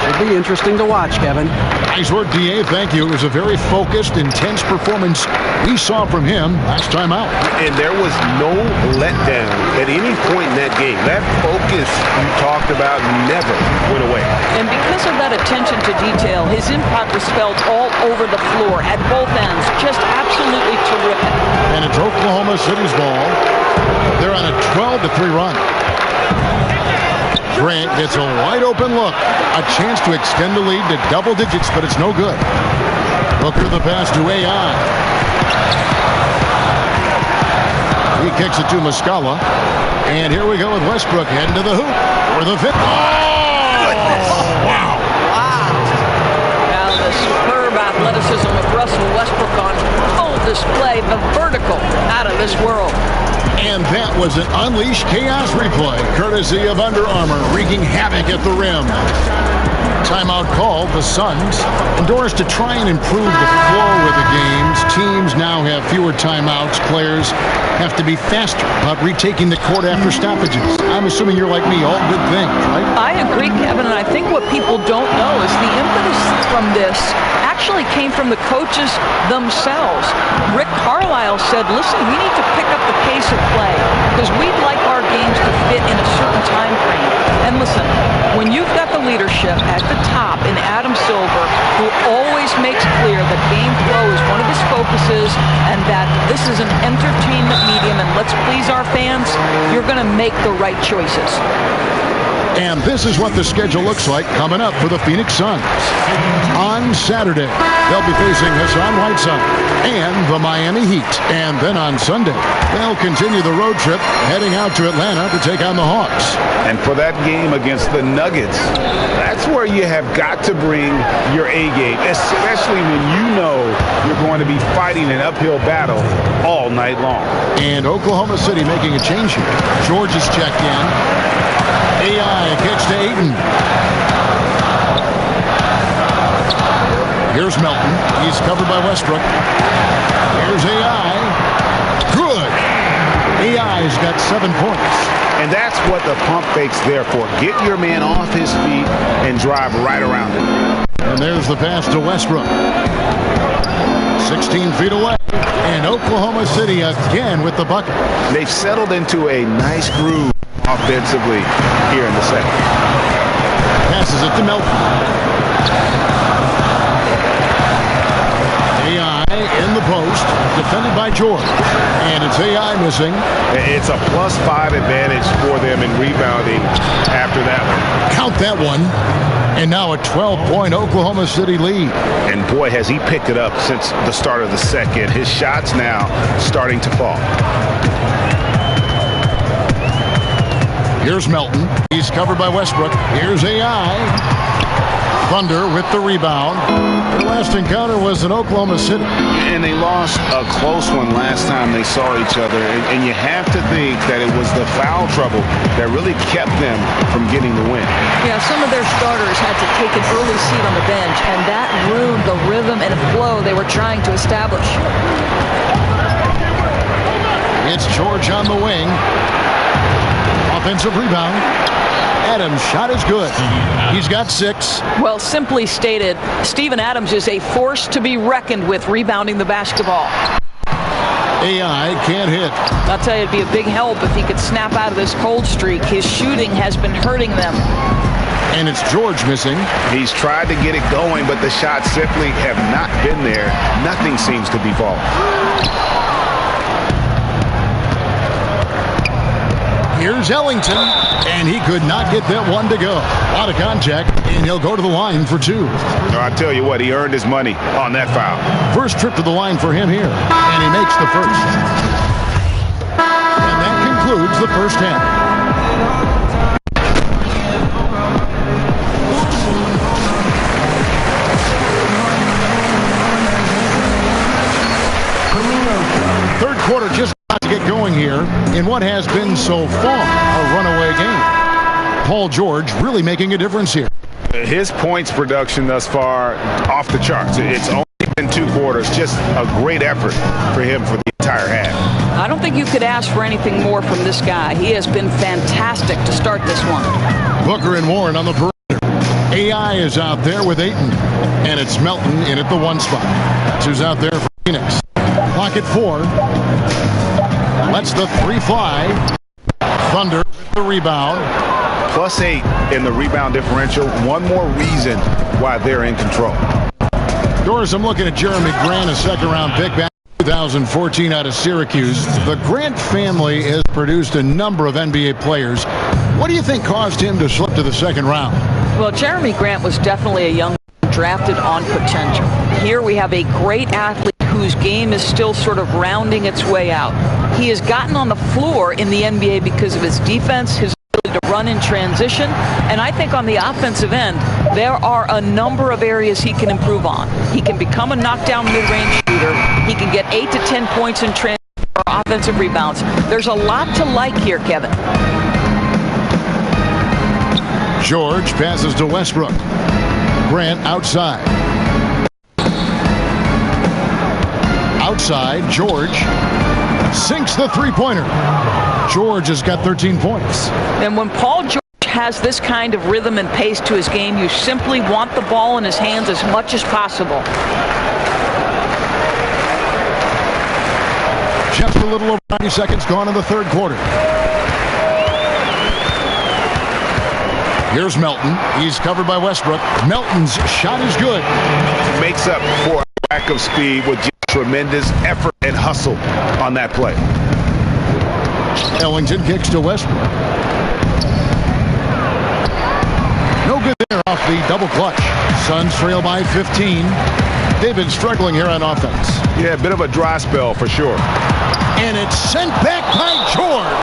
Should be interesting to watch, Kevin. Nice work, D.A. Thank you. It was a very focused, intense performance we saw from him last time out. And there was no letdown at any point in that game. That focus you talked about never went away. And because of that attention to detail, his impact was felt all over the floor at both ends. Just absolutely terrific. And it's Oklahoma City's ball. They're on a 12-3 run. Grant gets a wide-open look. A chance to extend the lead to double digits, but it's no good. Booker the pass to AI. He kicks it to Muscala. And here we go with Westbrook heading to the hoop. For the fifth. Oh! Wow. Now the superb athleticism of Russell Westbrook on full display. The vertical out of this world. And that was an Unleashed Chaos replay, courtesy of Under Armour, wreaking havoc at the rim. Timeout called. The Suns endorsed to try and improve the flow of the games. Teams now have fewer timeouts. Players have to be faster about retaking the court after stoppages. I'm assuming you're like me, all good things, right? I agree, Kevin, and I think what people don't know is the impetus from this actually came from the coaches themselves. Rick Carlisle said, listen, we need to pick up the pace of play because we'd like our games to fit in a certain time frame. And listen, when you've got the leadership at the top in Adam Silver, who always makes clear that game flow is one of his focuses and that this is an entertainment medium and let's please our fans, you're going to make the right choices. And this is what the schedule looks like coming up for the Phoenix Suns. On Saturday, they'll be facing Hassan Whiteside and the Miami Heat. And then on Sunday, they'll continue the road trip heading out to Atlanta to take on the Hawks. And for that game against the Nuggets, that's where you have got to bring your A game, especially when you know you're going to be fighting an uphill battle all night long. And Oklahoma City making a change here. George is checked in. AI kicks to Ayton. Here's Melton. He's covered by Westbrook. Here's AI. Good. AI's got 7 points. And that's what the pump fake's there for. Get your man off his feet and drive right around it. And there's the pass to Westbrook. 16 feet away. And Oklahoma City again with the bucket. They've settled into a nice groove offensively here in the second. Passes it to Melton. AI in the post, defended by George. And it's AI missing. It's a +5 advantage for them in rebounding after that one. Count that one. And now a 12-point Oklahoma City lead. And boy, has he picked it up since the start of the second. His shots now starting to fall. Here's Melton. He's covered by Westbrook. Here's AI. Thunder with the rebound. Their last encounter was in Oklahoma City. And they lost a close one last time they saw each other. And you have to think that it was the foul trouble that really kept them from getting the win. Yeah, some of their starters had to take an early seat on the bench, and that ruined the rhythm and flow they were trying to establish. It's George on the wing. Offensive rebound. Adams' shot is good. He's got 6. Well, simply stated, Steven Adams is a force to be reckoned with rebounding the basketball. AI can't hit. I'll tell you, it'd be a big help if he could snap out of this cold streak. His shooting has been hurting them. And it's George missing. He's tried to get it going, but the shots simply have not been there. Nothing seems to be falling. Here's Ellington, and he could not get that one to go. A lot of contact, and he'll go to the line for 2. No, I tell you what, he earned his money on that foul. First trip to the line for him here, and he makes the first. And that concludes the first half. Third quarter just about to get going here in what has been so far a runaway game. Paul George really making a difference here. His points production thus far off the charts. It's only been 2 quarters. Just a great effort for him for the entire half. I don't think you could ask for anything more from this guy. He has been fantastic to start this one. Booker and Warren on the perimeter. AI is out there with Ayton, and it's Melton in at the 1 spot. That's who's out there for Phoenix. Clock at 4. Lets the 3 fly. Thunder with the rebound. +8 in the rebound differential. One more reason why they're in control. Doris, I'm looking at Jeremy Grant, a second-round pick back in 2014 out of Syracuse. The Grant family has produced a number of NBA players. What do you think caused him to slip to the second round? Well, Jeremy Grant was definitely a young man drafted on potential. Here we have a great athlete whose game is still sort of rounding its way out. He has gotten on the floor in the NBA because of his defense, his ability to run in transition, and I think on the offensive end, there are a number of areas he can improve on. He can become a knockdown mid-range shooter. He can get 8 to 10 points in transition or offensive rebounds. There's a lot to like here, Kevin. George passes to Westbrook. Grant outside. Outside, George sinks the three-pointer. George has got 13 points. And when Paul George has this kind of rhythm and pace to his game, you simply want the ball in his hands as much as possible. Just a little over 90 seconds gone in the third quarter. Here's Melton. He's covered by Westbrook. Melton's shot is good. Makes up for a lack of speed with just tremendous effort and hustle on that play. Ellington kicks to Westbrook. No good there off the double clutch. Suns trail by 15. They've been struggling here on offense. Yeah, a bit of a dry spell for sure. And it's sent back by George.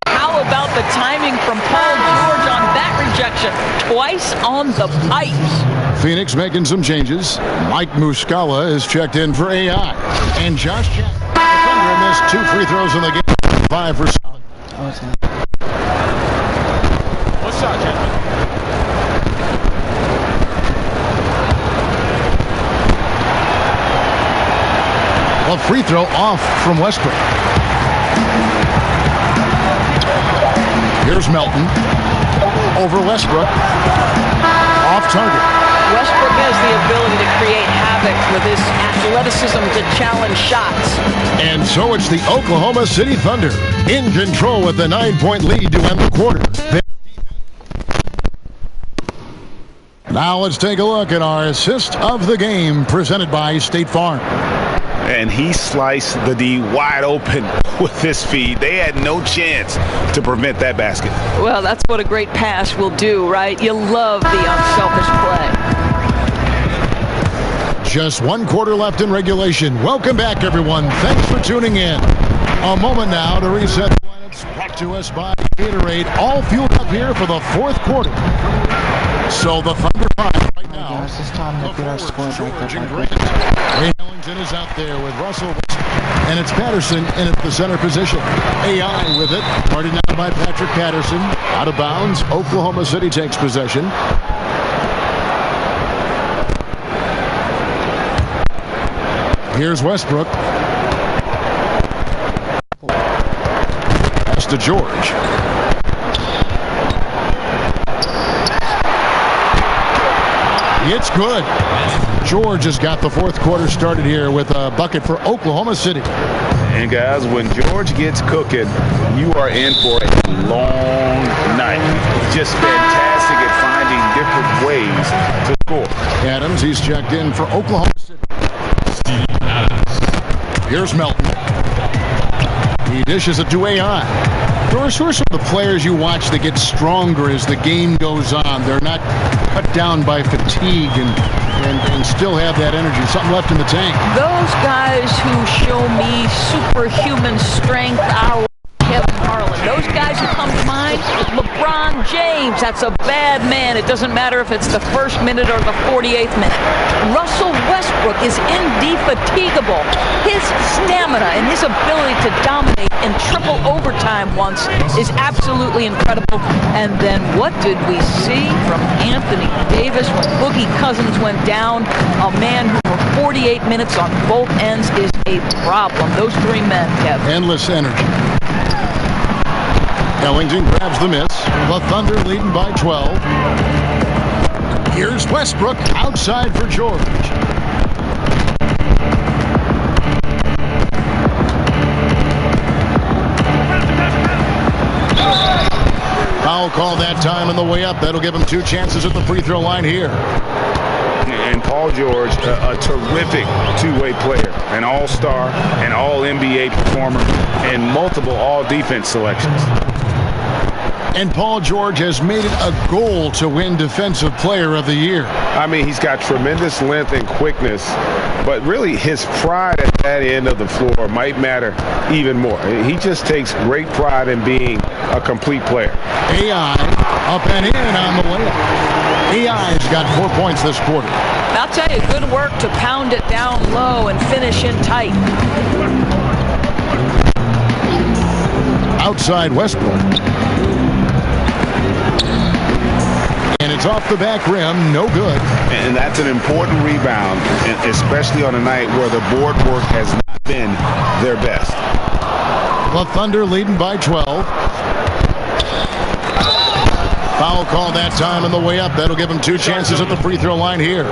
How about the timing from Paul George on that rejection? Twice on the pipes. Phoenix making some changes. Mike Muscala is checked in for AI. And Josh Jackson. The Thunder missed 2 free throws in the game. 5 for 7. What's up, gentlemen? A free throw off from Westbrook. Here's Melton. Over Westbrook. Off target. Westbrook has the ability to create havoc with his athleticism to challenge shots. And so it's the Oklahoma City Thunder in control with the 9-point lead to end the quarter. Now let's take a look at our assist of the game presented by State Farm. And he sliced the D wide open with his feed. They had no chance to prevent that basket. Well, that's what a great pass will do, right? You love the unselfish play. Just 1 quarter left in regulation. Welcome back, everyone. Thanks for tuning in. A moment now to reset the lineups. Brought to us by Gatorade. All fueled up here for the 4th quarter. So the Thunder 5 right now. It's time to get our score back up. Ray Ellington is out there with Russell. And it's Patterson in at the center position. AI with it. Parted now by Patrick Patterson. Out of bounds. Oklahoma City takes possession. Here's Westbrook. Pass to George. It's good. George has got the 4th quarter started here with a bucket for Oklahoma City. And guys, when George gets cooking, you are in for a long night. Just fantastic at finding different ways to score. Adams, he's checked in for Oklahoma City. Here's Melton. He dishes it to AI. Doris, who are some of the players you watch that get stronger as the game goes on? They're not cut down by fatigue and still have that energy, something left in the tank. Those guys who show me superhuman strength are Kevin Harlan. Those guys who come to mind, LeBron James. That's a bad man. It doesn't matter if it's the first minute or the 48th minute. Russell Westbrook is indefatigable. His stamina and his ability to dominate in triple overtime once is absolutely incredible. And then what did we see from Anthony Davis when Boogie Cousins went down? A man who for 48 minutes on both ends is a problem. Those three men, Kev. Endless energy. Ellington grabs the miss. The Thunder leading by 12. Here's Westbrook outside for George. Foul call that time on the way up. That'll give him 2 chances at the free throw line here. And Paul George, a terrific two-way player, an all-star, an all-NBA performer, and multiple all-defense selections. And Paul George has made it a goal to win Defensive Player of the Year. I mean, he's got tremendous length and quickness, but really his pride at that end of the floor might matter even more. He just takes great pride in being a complete player. AI up and in on the layup. AI's got 4 points this quarter. I'll tell you, good work to pound it down low and finish in tight. Outside Westbrook. And it's off the back rim, no good. And that's an important rebound, especially on a night where the board work has not been their best. The Thunder leading by 12. Foul call that time on the way up. That'll give him 2 chances at the free throw line here.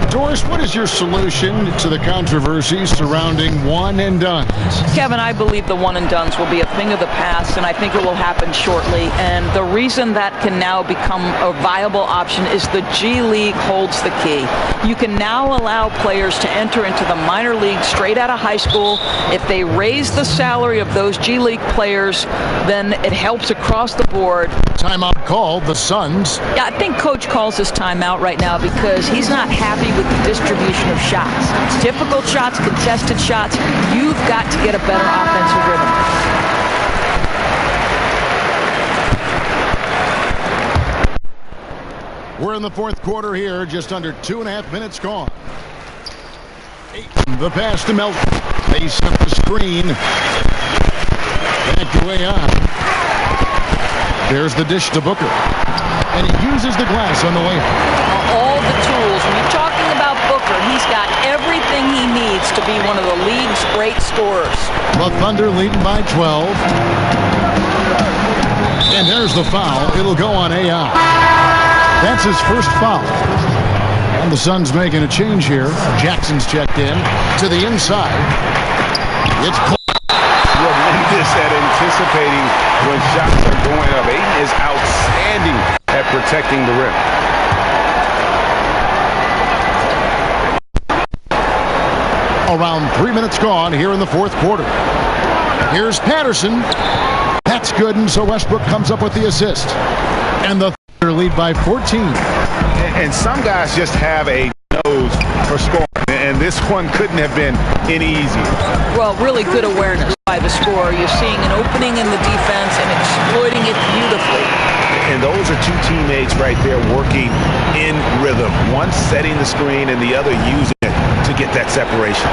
Doris, what is your solution to the controversy surrounding one and dones? Kevin, I believe the one and dones will be a thing of the past, and I think it will happen shortly. And the reason that can now become a viable option is the G League holds the key. You can now allow players to enter into the minor league straight out of high school. If they raise the salary of those G League players, then it helps across the board. Timeout called, the Suns. Yeah, I think Coach calls this timeout right now because he's not happy with the distribution of shots. It's difficult shots, contested shots. You've got to get a better offensive rhythm. We're in the fourth quarter here, just under 2.5 minutes gone. The pass to Melton. They set the screen. Back to AI. There's the dish to Booker. And he uses the glass on the way. All the tools. When you're talking about Booker, he's got everything he needs to be one of the league's great scorers. The Thunder leading by 12. And there's the foul. It'll go on AI. That's his first foul. And the Suns making a change here. Jackson's checked in to the inside. It's Tremendous at anticipating when shots are going up. Aiden is outstanding at protecting the rim. Around 3 minutes gone here in the fourth quarter. Here's Patterson. That's good, and so Westbrook comes up with the assist. And the Thunder lead by 14. And some guys just have a nose for scoring, and this one couldn't have been any easier. Well, really good awareness by the scorer. You're seeing an opening in the defense and exploiting it beautifully. And those are two teammates right there working in rhythm. One setting the screen and the other using it to get that separation.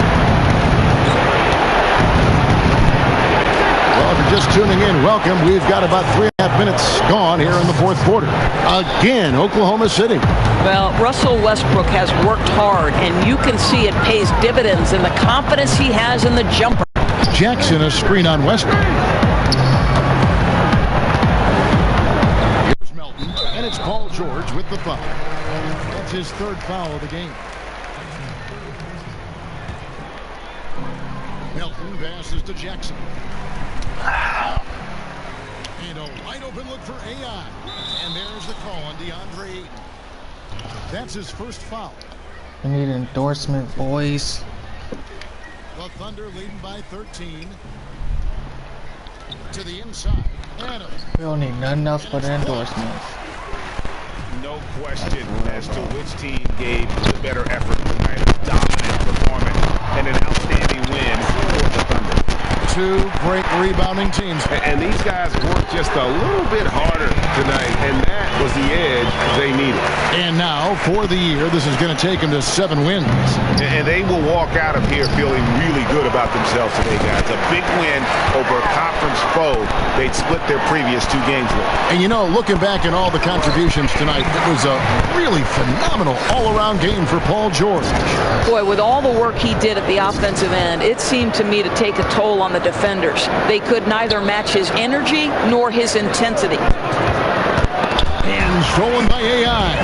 Well, if you're just tuning in, welcome. We've got about 3.5 minutes gone here in the fourth quarter. Again, Oklahoma City. Well, Russell Westbrook has worked hard, and you can see it pays dividends in the confidence he has in the jumper. Jackson, a screen on Westbrook. Here's Melton, and it's Paul George with the foul. That's his third foul of the game. Melton passes to Jackson. And a wide open look for AI. And there's the call on DeAndre Ayton. That's his first foul. We need an endorsement, boys. The Thunder leading by 13. To the inside. Adams. We don't need nothing else but endorsements. No question as to which team gave the better effort tonight. A dominant performance and an outstanding win for the Thunder. two great rebounding teams. And these guys worked just a little bit harder tonight, and that was the edge they needed. And now, for the year, this is going to take them to 7 wins. And they will walk out of here feeling really good about themselves today, guys. A big win over a conference foe they'd split their previous 2 games with. And you know, looking back at all the contributions tonight, it was a really phenomenal all-around game for Paul George. Boy, with all the work he did at the offensive end, it seemed to me to take a toll on the defenders. They could neither match his energy nor his intensity. And stolen by AI.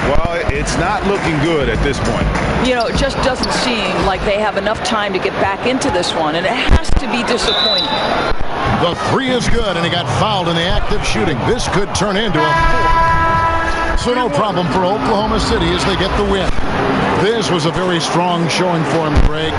Well, it's not looking good at this point. You know, it just doesn't seem like they have enough time to get back into this one, and it has to be disappointing. The 3 is good, and he got fouled in the act of shooting. This could turn into a 4. So no problem for Oklahoma City as they get the win. This was a very strong showing for him, Greg.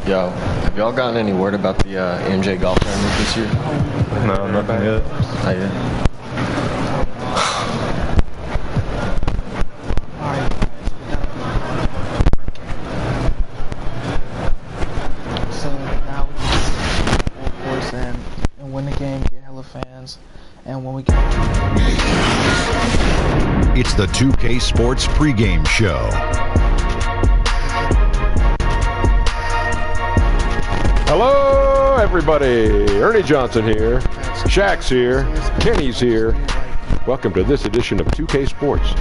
Yo, have y'all gotten any word about the MJ golf tournament this year? No, nothing yet. Not yet. So now we can full force and win the game, get hella fans, and when we get... It's the 2K Sports pregame show. Hello, everybody. Ernie Johnson here. Shaq's here. Kenny's here. Welcome to this edition of 2K Sports.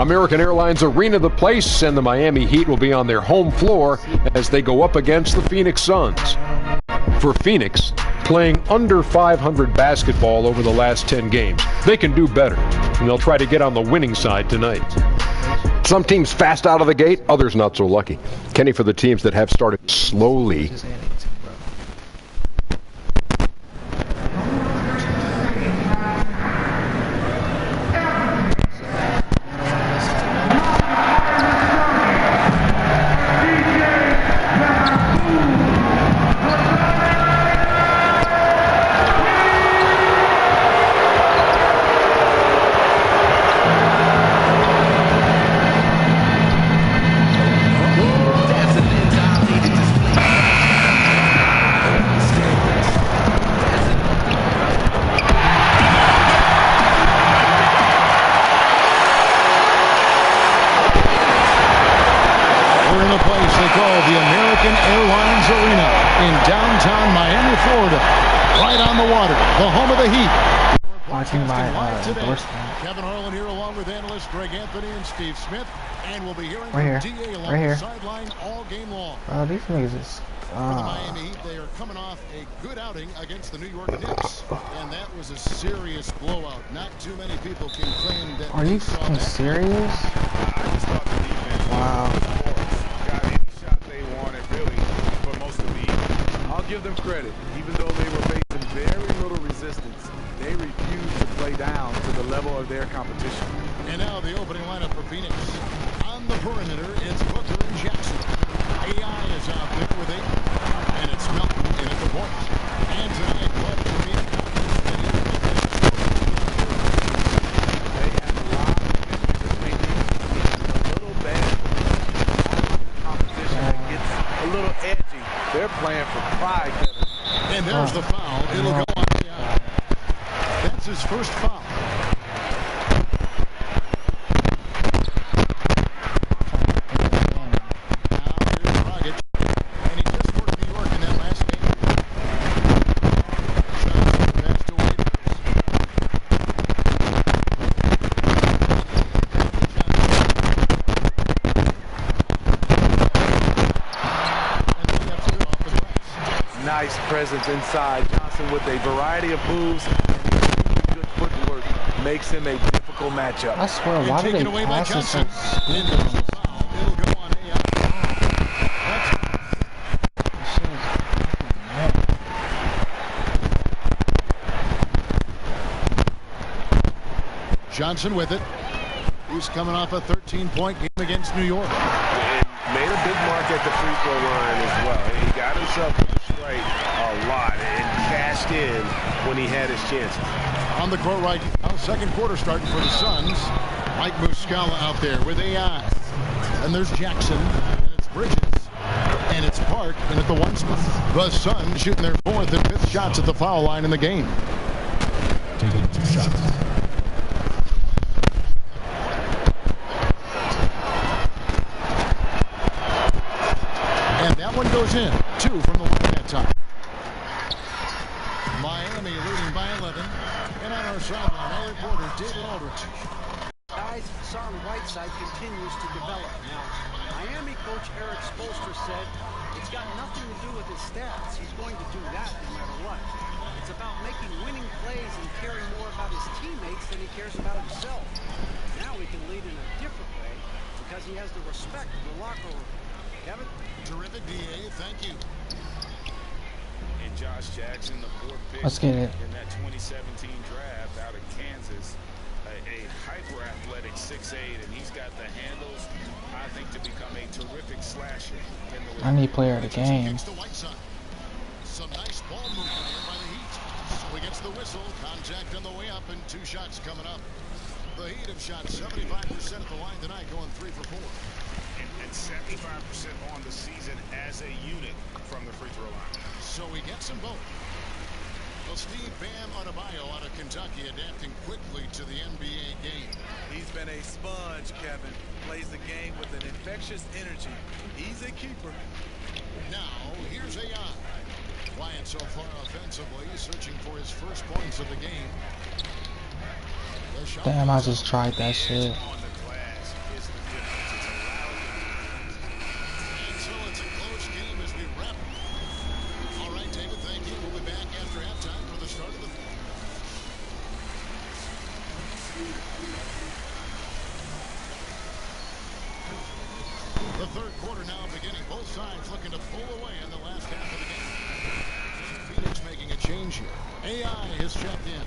American Airlines Arena, the place, and the Miami Heat will be on their home floor as they go up against the Phoenix Suns. For Phoenix, playing under 500 basketball over the last 10 games, they can do better, and they'll try to get on the winning side tonight. Some teams fast out of the gate, others not so lucky. Kenny, for the teams that have started slowly. Watching my endorsement. Kevin Harlan here along with analyst Greg Anthony and Steve Smith, and we'll be hearing right from here. DA along Right here. the sideline all game long. Oh, these niggas is... For the Miami Heat, they are coming off a good outing against the New York Knicks, and that was a serious blowout. Not too many people can claim that. Are you fucking serious? I just thought the defense got any shot they wanted, really, for most of the evening. I'll give them credit. Even though they were facing very little resistance, they refused to play down to the level of their competition. And now the opening lineup for Phoenix. On the perimeter, it's Booker and Jackson. AI is out there with 8, and it's Melton in at the point. And tonight, what for Phoenix? They have a lot of a little bad competition that gets a little edgy. They're playing for pride, Kevin. And there's the foul. It'll go on AI. That's his first foul. Nice presence inside. Johnson with a variety of moves and good footwork makes him a difficult matchup. I swear, why do they pass it so stupid? It'll go on AI. That's Johnson with it. He's coming off a 13-point game against New York. And made a big mark at the free throw line as well. He got himself to the strike a lot and cashed in when he had his chances. On the court right now, second quarter starting for the Suns. Mike Muscala out there with AI. And there's Jackson, and it's Bridges, and it's Park, and at the one spot. The Suns shooting their fourth and fifth shots at the foul line in the game. Taking 2 shots. And that one goes in. 2 from the line that time. Miami leading by 11. And on our sideline, our reporter David Aldrich. Guys, Hassan Whiteside continues to develop. Now, Miami coach Eric Spoelstra said it's got nothing to do with his stats. He's going to do that no matter what. It's about making winning plays and caring more about his teammates than he cares about himself. Now he can lead in a different way because he has the respect of the locker room. Kevin? Terrific, DA. Thank you. And Josh Jackson, the 4th pick Let's get it. in that 2017 draft out of Kansas. A hyper-athletic 6'8", and he's got the handles, I think, to become a terrific slasher in the league. I need player of the game. Some nice ball movement here by the Heat. So he gets the whistle. Contact on the way up, and 2 shots coming up. The Heat have shot 75% at the line tonight, going 3 for 4. And 75% on the season as a unit from the free throw line. So he gets them both. Well, Steve Bam Adebayo out of Kentucky adapting quickly to the NBA game. He's been a sponge, Kevin. Plays the game with an infectious energy. He's a keeper. Now, here's AI. Quiet so far offensively, searching for his first points of the game. Damn, I just tried that shit. The third quarter now beginning. Both sides looking to pull away in the last half of the game. Phoenix making a change here. AI has checked in.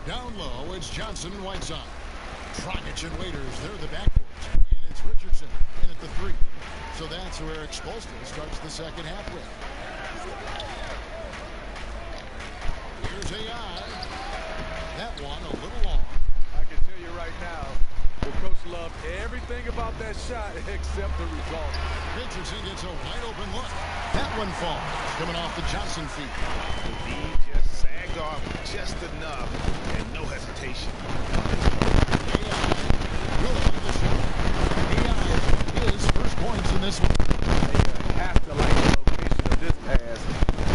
Down low, it's Johnson and Whiteside. Dragic and Waiters, they're the backcourt. And it's Richardson in at the 3. So that's where Eric Spoelstra starts the second half with. Here's AI. That one a little long. I can tell you right now, the coach loved everything about that shot except the result. Richardson gets a wide open look. That one falls. Coming off the Johnson feet. He just sagged off just enough and no hesitation. His first points in this one. You have to like the location of this pass.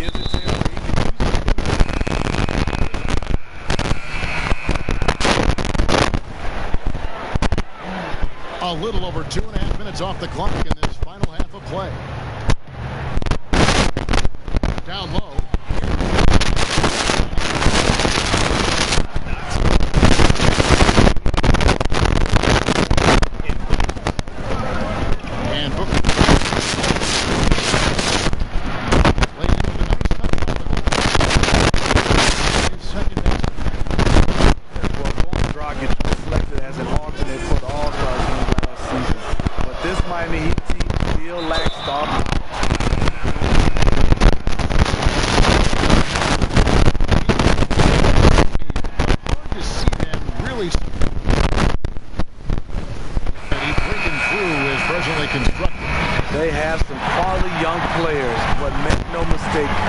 Gives it to him. A little over 2.5 minutes off the clock in this final half of play. Down low.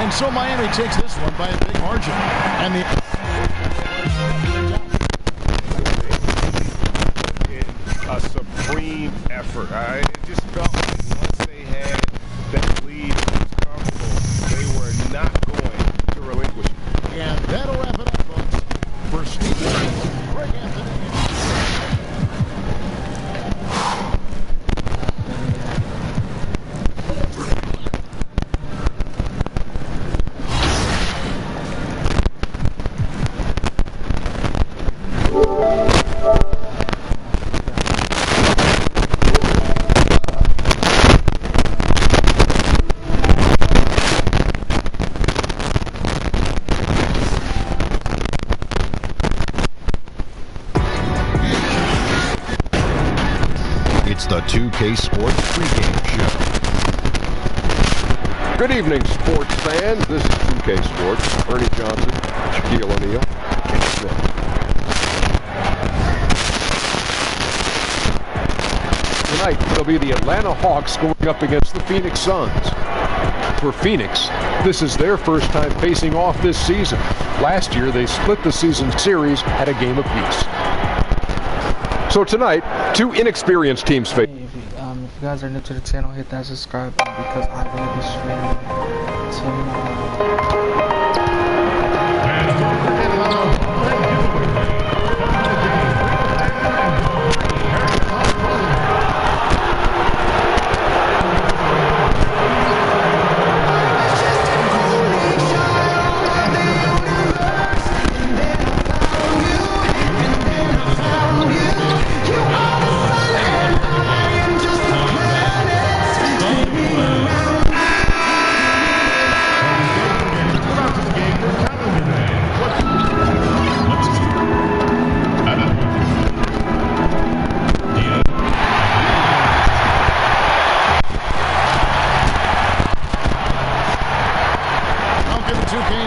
So Miami takes this one by a big margin. And a supreme effort. It just felt like once they had that lead, it was comfortable. They were not going to relinquish it. And that'll wrap it up, folks. For Steve, Greg Anthony. 2K Sports pregame show. Good evening, sports fans. This is 2K Sports. Ernie Johnson, Shaquille O'Neal, Ken Smith. Tonight, it'll be the Atlanta Hawks going up against the Phoenix Suns. For Phoenix, this is their first time facing off this season. Last year, they split the season series at a game apiece. So tonight, two inexperienced teams face. If you guys are new to the channel, hit that subscribe button because I will be streaming tomorrow.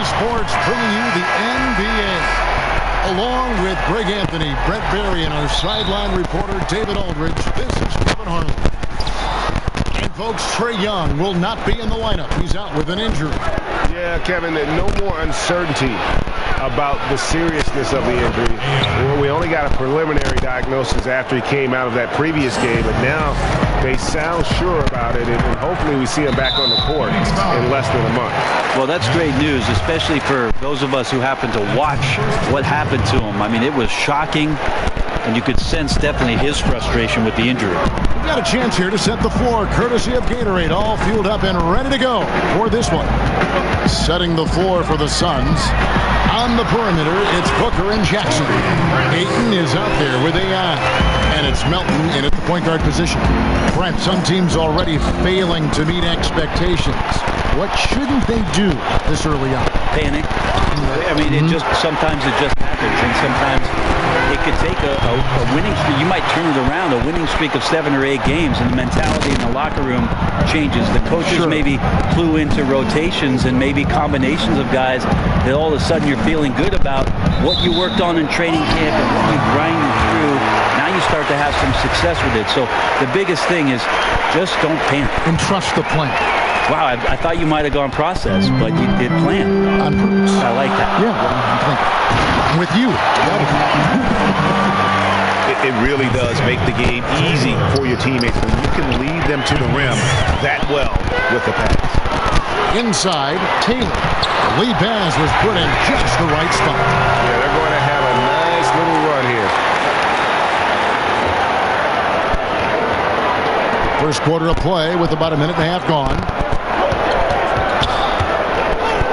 Sports bringing you the NBA. Along with Greg Anthony, Brett Berry, and our sideline reporter David Aldridge, this is Kevin Harlan. And folks, Trae Young will not be in the lineup. He's out with an injury. Yeah, Kevin, no more uncertainty about the seriousness of the injury. Well, we only got a preliminary diagnosis after he came out of that previous game, but now they sound sure about it, and hopefully we see him back on the court in less than a month. Well, that's great news, especially for those of us who happened to watch what happened to him. I mean, it was shocking, and you could sense definitely his frustration with the injury. We've got a chance here to set the floor, courtesy of Gatorade, all fueled up and ready to go for this one. Setting the floor for the Suns. On the perimeter, it's Booker and Jackson. Ayton is out there with AI. And it's Melton in at the point guard position. Brent, some teams already failing to meet expectations. What shouldn't they do this early on? Panic. I mean, sometimes it just happens, and sometimes it could take a winning streak. You might turn it around, a winning streak of 7 or 8 games, and the mentality in the locker room changes. The coaches maybe flew into rotations and maybe combinations of guys that all of a sudden you're feeling good about what you worked on in training camp and what you grinded through. Now you start to have some success with it. So the biggest thing is just don't panic. And trust the plan. Wow, I thought you might have gone process, but you did plan. On purpose. I like that. Yeah, I'm with you. It really does make the game easy for your teammates when you can lead them to the rim that well with the pass. Inside, Taylor. The lead pass was put in just the right spot. Yeah, they're going to have a nice little run here. First quarter of play with about a minute and a half gone.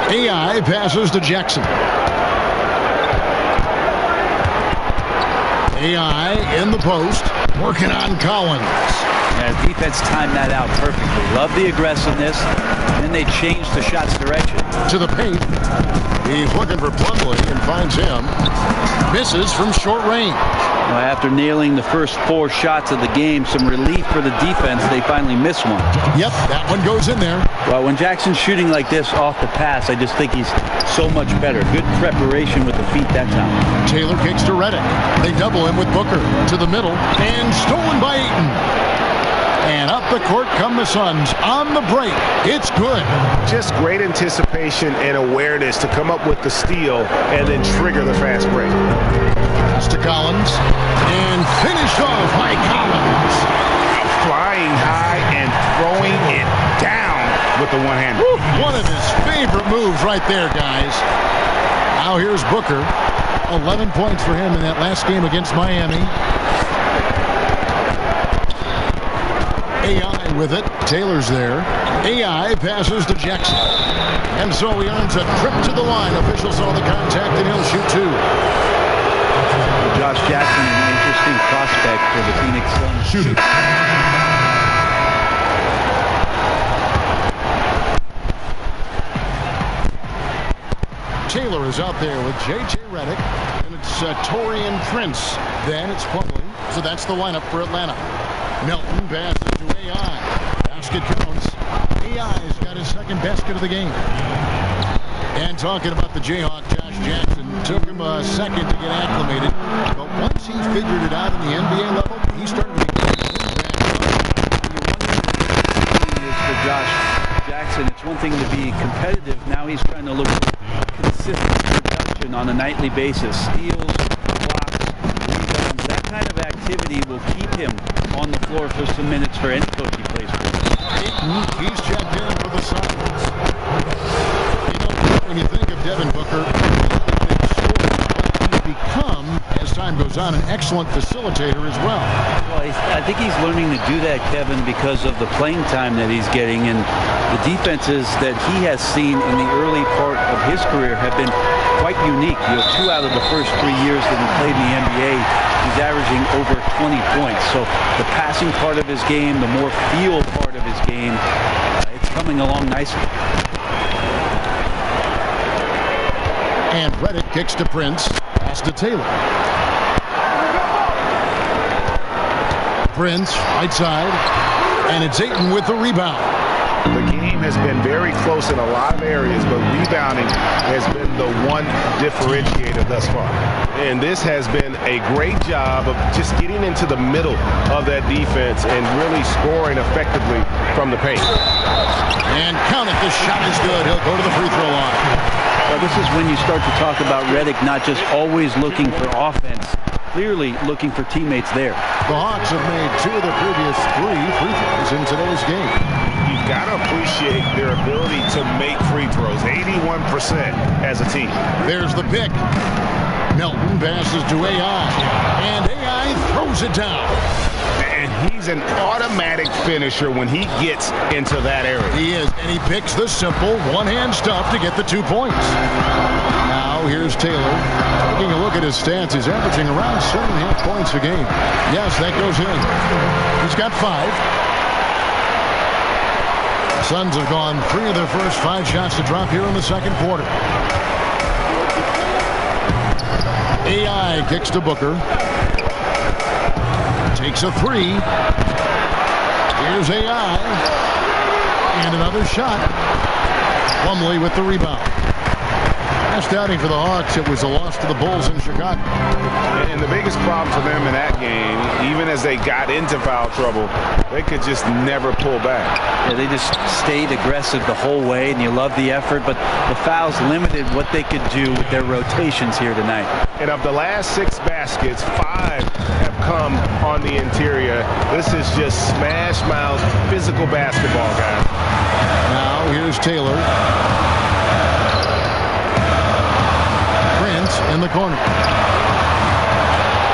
AI passes to Jackson. AI in the post, working on Collins. Yeah, defense timed that out perfectly. Love the aggressiveness, and then they changed the shot's direction. To the paint. He's looking for Plumlee and finds him. Misses from short range. Well, after nailing the first 4 shots of the game, some relief for the defense. They finally missed one. Yep, that one goes in there. Well, when Jackson's shooting like this off the pass, I just think he's so much better. Good preparation with the feet that time. Taylor kicks to Redick. They double him with Booker. To the middle. And stolen by Ayton. And up the court come the Suns on the break. It's good. Just great anticipation and awareness to come up with the steal and then trigger the fast break. Pass to Collins. And finished off by Collins. Flying high and throwing it down with the one hand. One of his favorite moves right there, guys. Now here's Booker. 11 points for him in that last game against Miami. AI with it. Taylor's there. AI passes to Jackson. And so he earns a trip to the line. Officials saw the contact and he'll shoot 2. Josh Jackson is an interesting prospect for the Phoenix Suns. Shoot it. Taylor is out there with J.J. Redick, and it's Taurean Prince. Then it's Plumlee. So that's the lineup for Atlanta. Milton passes to AI. Basket counts. AI's got his second basket of the game. And talking about the Jayhawk, Josh Jackson, took him a second to get acclimated. But once he figured it out in the NBA level, he started to get for Josh Jackson. It's one thing to be competitive. Now he's trying to look for consistent production on a nightly basis. Steals, blocks, rebounds. That kind of activity will keep him on the floor for some minutes for any coach he plays for. He's checked in for the Suns. You know, when you think of Devin Booker, he's become, as time goes on, an excellent facilitator as well. Well, I think he's learning to do that, Kevin, because of the playing time that he's getting, and the defenses that he has seen in the early part of his career have been quite unique. 2 out of the first 3 years that he played in the NBA, he's averaging over 20 points. So the passing part of his game, the more field part of his game, it's coming along nicely. And Reddick kicks to Prince. Pass to Taylor. Prince, right side. And it's Ayton with the rebound. The game has been very close in a lot of areas, but rebounding has been the one differentiator thus far. And this has been a great job of just getting into the middle of that defense and really scoring effectively from the paint. And count it, the shot is good. He'll go to the free throw line. Well, this is when you start to talk about Reddick not just always looking for offense, clearly looking for teammates there. The Hawks have made 2 of the previous 3 free throws in today's game. You've got to appreciate their ability to make free throws, 81% as a team. There's the pick. Milton passes to AI, and AI throws it down. And he's an automatic finisher when he gets into that area. He is, and he picks the simple one-hand stuff to get the 2 points. Now here's Taylor. Taking a look at his stats, he's averaging around 7.5 points a game. Yes, that goes in. He's got 5. Suns have gone 3 of their first 5 shots to drop here in the second quarter. AI kicks to Booker. Takes a 3. Here's AI. And another shot. Plumlee with the rebound. Last outing for the Hawks, it was a loss to the Bulls in Chicago. And the biggest problem for them in that game, even as they got into foul trouble, they could just never pull back. Yeah, they just stayed aggressive the whole way, and you love the effort, but the fouls limited what they could do with their rotations here tonight. And of the last 6 baskets, 5 have come on the interior. This is just smash mouth physical basketball, guys. Now here's Taylor. Prince in the corner.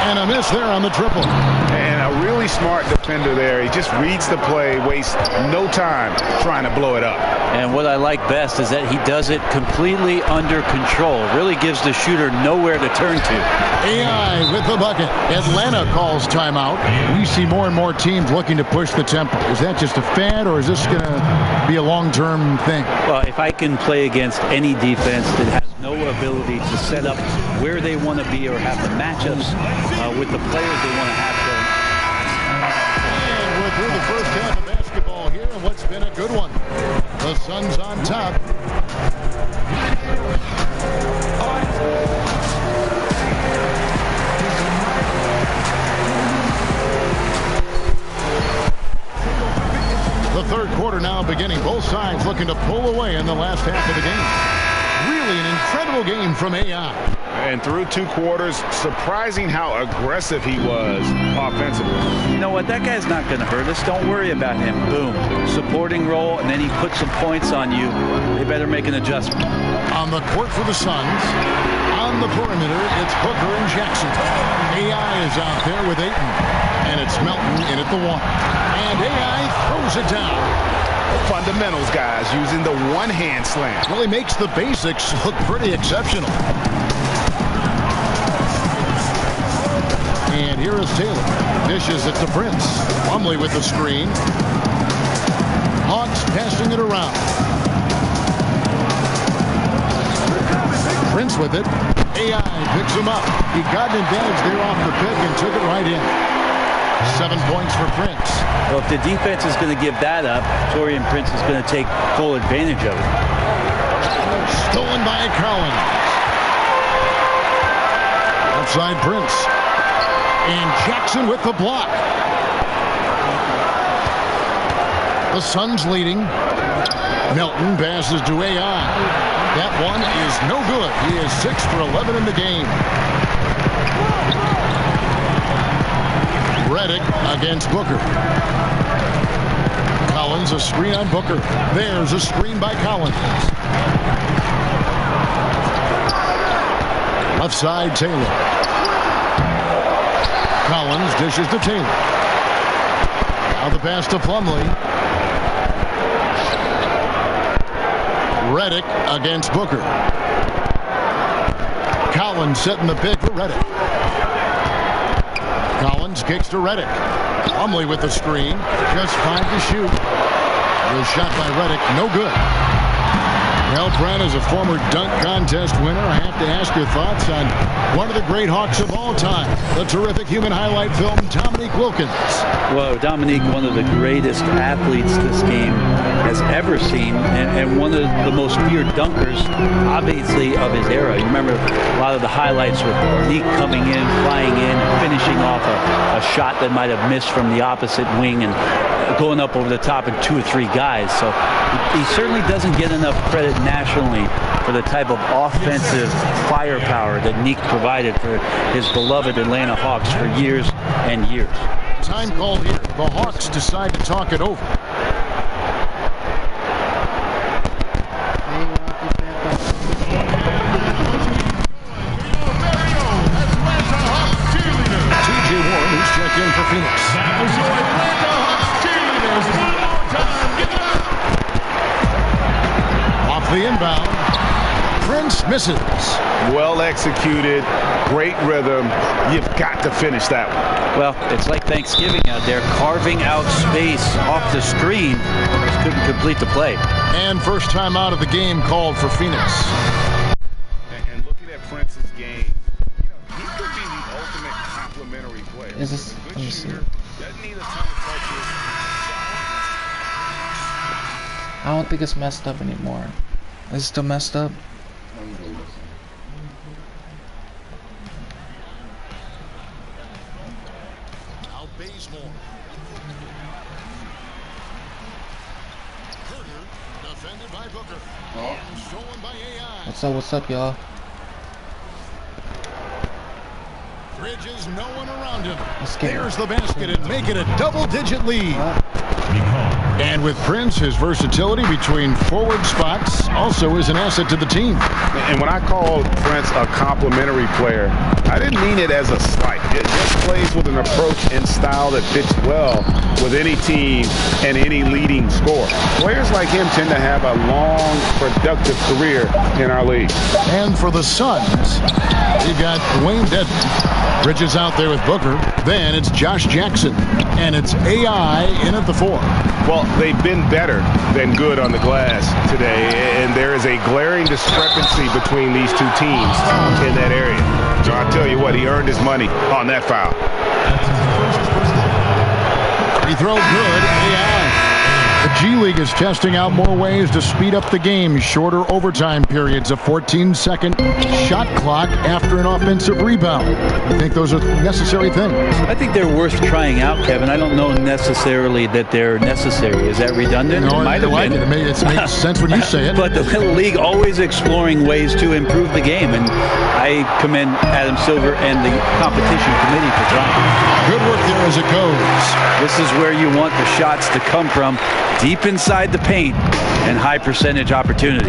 And a miss there on the triple. And a really smart defender there. He just reads the play, wastes no time trying to blow it up. And what I like best is that he does it completely under control. Really gives the shooter nowhere to turn to. AI with the bucket. Atlanta calls timeout. We see more and more teams looking to push the tempo. Is that just a fad, or is this going to be a long-term thing? Well, if I can play against any defense that has no ability to set up where they want to be or have the matchups with the players they want to have going. And we're through the first half of basketball here, and what's been a good one. The Suns on top. The third quarter now beginning. Both sides looking to pull away in the last half of the game. Really an incredible game from AI. And through 2 quarters, surprising how aggressive he was offensively. You know what? That guy's not going to hurt us. Don't worry about him. Boom. Supporting role, and then he puts some points on you. They better make an adjustment. On the court for the Suns. On the perimeter, it's Booker and Jackson. AI is out there with Ayton. And it's Melton in at the 1. And AI throws it down. Fundamentals, guys, using the one-hand slam. Really makes the basics look pretty exceptional. And here is Taylor. Dishes it to Prince. Plumlee with the screen. Hawks passing it around. Prince with it. AI picks him up. He got an advantage there off the pick and took it right in. 7 points for Prince. Well, if the defense is going to give that up, Torian Prince is going to take full advantage of it. Stolen by Collins. Outside Prince. And Jackson with the block. The Suns leading. Melton passes to AI. That one is no good. He is 6 for 11 in the game. Redick against Booker. Collins, a screen on Booker. There's a screen by Collins. Left side, Taylor. Collins dishes to Taylor. Now the pass to Plumlee. Redick against Booker. Collins setting the pick for Redick. Collins kicks to Redick. Plumlee with the screen. Just 5 to shoot. The shot by Redick, no good. Well, Brad, as a former dunk contest winner, I have to ask your thoughts on one of the great Hawks of all time, the terrific human highlight film, Dominique Wilkins. Well, Dominique, one of the greatest athletes this game has ever seen, and one of the most feared dunkers, obviously, of his era. You remember a lot of the highlights with Nick coming in, flying in, finishing off a shot that might have missed from the opposite wing and going up over the top of 2 or 3 guys. So he certainly doesn't get enough credit nationally for the type of offensive firepower that Nick provided for his beloved Atlanta Hawks for years and years. Time called here. The Hawks decide to talk it over. TJ Warren, who's checked in for Phoenix. Off the inbound. Prince misses. Well executed, great rhythm. You've got to finish that one. Well, it's like Thanksgiving out there, carving out space off the screen. Just couldn't complete the play. And first time out of the game called for Phoenix. And looking at Prince's game, you know, he could be the ultimate complementary player. Is this? Let me see. Doesn't need a ton of touches. I don't think it's messed up anymore. Is it still messed up? Now Bazemore. Carter, defended by Booker. And stolen by AI. What's up, y'all? Bridges, no one around him. Let's get There's the basket and make it a double-digit lead. And with Prince, his versatility between forward spots also is an asset to the team. And when I called Prince a complimentary player, I didn't mean it as a slight. It just plays with an approach and style that fits well with any team and any leading scorer. Players like him tend to have a long, productive career in our league. And for the Suns, you got Wayne Dedmon. Bridges out there with Booker. Then it's Josh Jackson. And it's AI in at the 4. Well, they've been better than good on the glass today, and there is a glaring discrepancy between these two teams in that area. So I tell you what, he earned his money on that foul. Free throw good. AI. The G League is testing out more ways to speed up the game. Shorter overtime periods, a 14-second shot clock after an offensive rebound. I think those are necessary things. I think they're worth trying out, Kevin. I don't know necessarily that they're necessary. Is that redundant? No, it might have been. It makes sense when you say it. But the league always exploring ways to improve the game, and I commend Adam Silver and the competition committee for trying. Good work there as it goes. This is where you want the shots to come from, deep inside the paint and high percentage opportunity.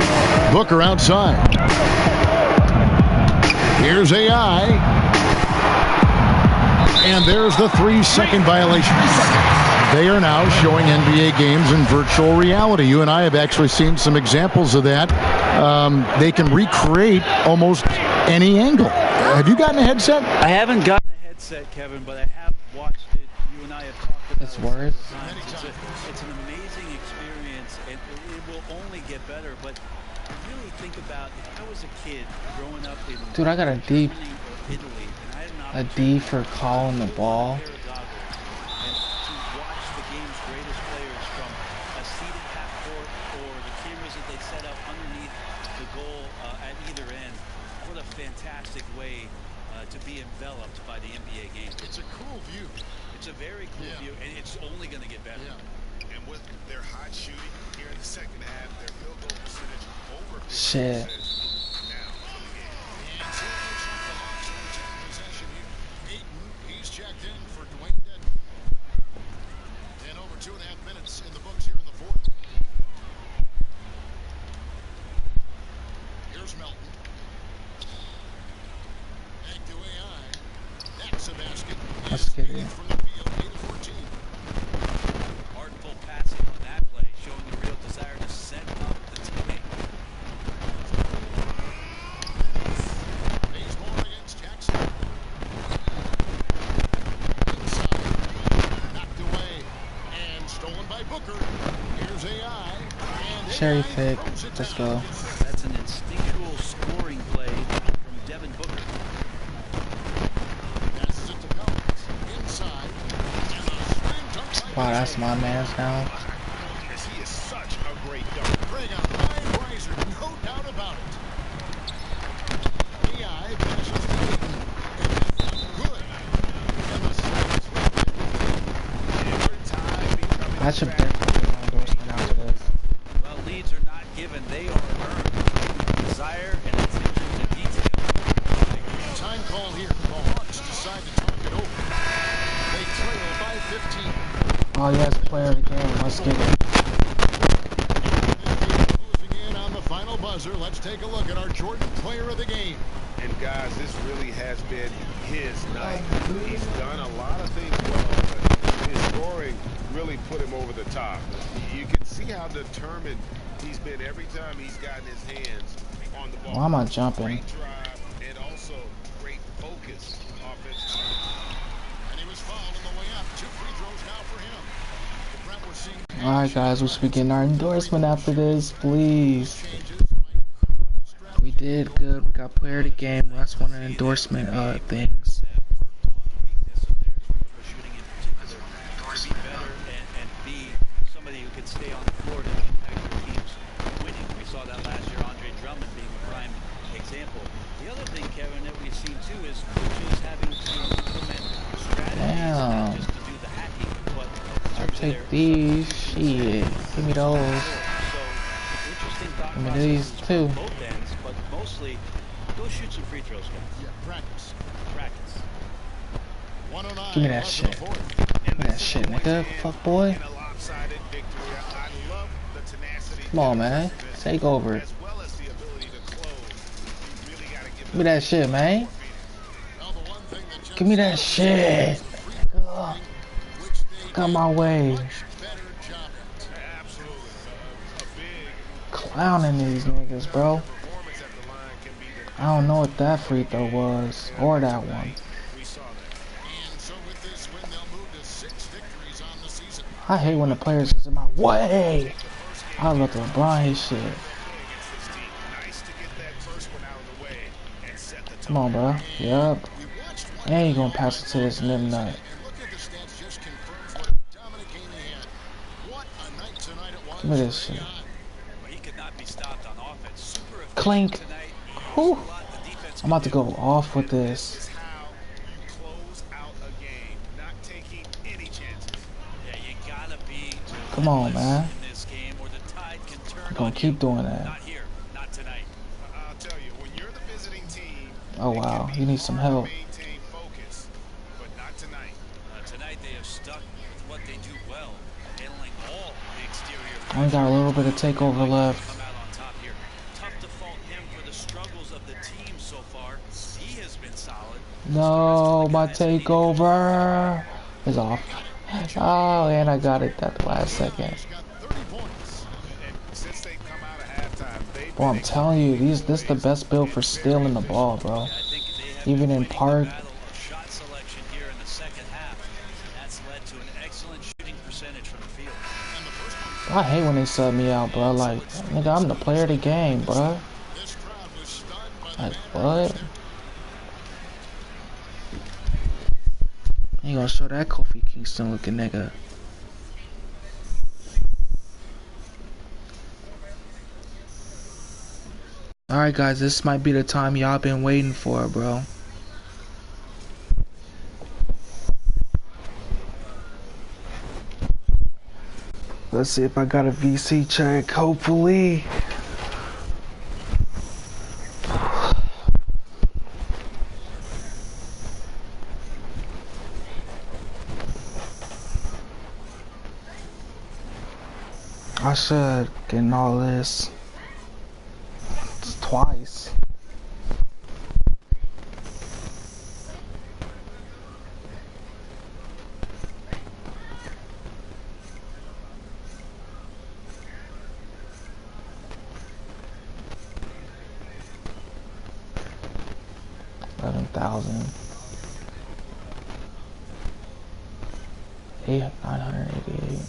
Booker outside. Here's AI. And there's the 3-second violation. They are now showing NBA games in virtual reality. You and I have actually seen some examples of that. They can recreate almost any angle. Have you gotten a headset? I haven't gotten a headset, Kevin, but I have watched it. You and I have talked about it's worse. It's an amazing experience, and it will only get better. But really think about if I was a kid growing up in Dude, I got a D. Italy, and I had an A D for calling the ball. that they set up underneath the goal at either end. What a fantastic way to be enveloped by the NBA game. It's a cool view. It's a very cool view, and it's only going to get better. And with their hot shooting here in the second half, their field goal percentage over 50%. Shit. He's checked in for Dwayne Dedman. And over 2.5 minutes in the books here in the fourth. Here's Melton. Back to AI. That's a basket. Let's get it. From the field, 8-14. Artful passing on that play, showing a real desire to set up the teammate. Baseball against Jackson. Inside. Knocked away. And stolen by Booker. Here's AI. And Cherry AI pick. throws it Let's down. go. That's an instinctual scoring play from Devin Booker. Passes it to Melton. Inside. And a slam dunk by Wow, that's my man's now. He is such a great dunk. Bring up Ryan Reiser, no doubt about it. AI passes to Ayton. Good. And the Suns I should definitely get an endorsement after this. Well, leads are not given, they are earned. Desire and attention to detail. time call here. The Hawks decide to talk it over. They trail by 15. Oh, yes, player of the game. Let's get it. Closing in on the final buzzer. Let's take a look at our Jordan player of the game. And guys, this really has been his night. He's done a lot of things well, but his scoring really put him over the top. You can see how determined he's been every time he's gotten his hands on the ball. Why am I jumping? Great drive and also great focus offensively. And he was fouled on the way up. 2 free throws now for him. Brent was seeing Alright, guys, we should be getting our endorsement after this, please. We did good. We got player of the game. That's one of the endorsement things. Somebody who could stay on the floor to impact their teams winning. We saw that last year, Andre Drummond being a prime example. The other thing, Kevin, that we've seen too is coaches having to implement strategies not just to do the hacking, but I'll take these. Shit. Give me those. Give me these too. Both ends, but mostly go shoot some free throws, guys. Yeah, practice. Practice. 109. Give me that shit. Give me that shit, nigga. Fuck boy. Come on, man. Take over. Give me that shit, man. Give me that shit. Ugh. Got my way. Clowning these niggas, bro. I don't know what that free throw was, or that one. I hate when the players is in my way. I love the LeBron his shit. Come on, bro. Yup. And you gonna pass it to this nip nut. Give me this shit. Clink. Whew. I'm about to go off with this. Come on, man. I'm gonna keep doing that. Oh wow, you need some help. Tonight they have stuck with what they do well, handling all the exterior. I only got a little bit of takeover left. Tough to fault him for the struggles of the team so far. He has been solid. No, my takeover is off. Oh, and I got it at the last second. Bro, I'm telling you, this is the best build for stealing the ball, bro. Even in park. Shot selection here in the second half. That's led to an excellent shooting percentage from the field. I hate when they sub me out, bro. Like, nigga, I'm the player of the game, bro. Like, what? You gonna show that Kofi Kingston looking nigga. Alright guys, this might be the time y'all been waiting for, bro. Let's see if I got a VC check, hopefully. I should get in all this. It's twice. $11,000. 988.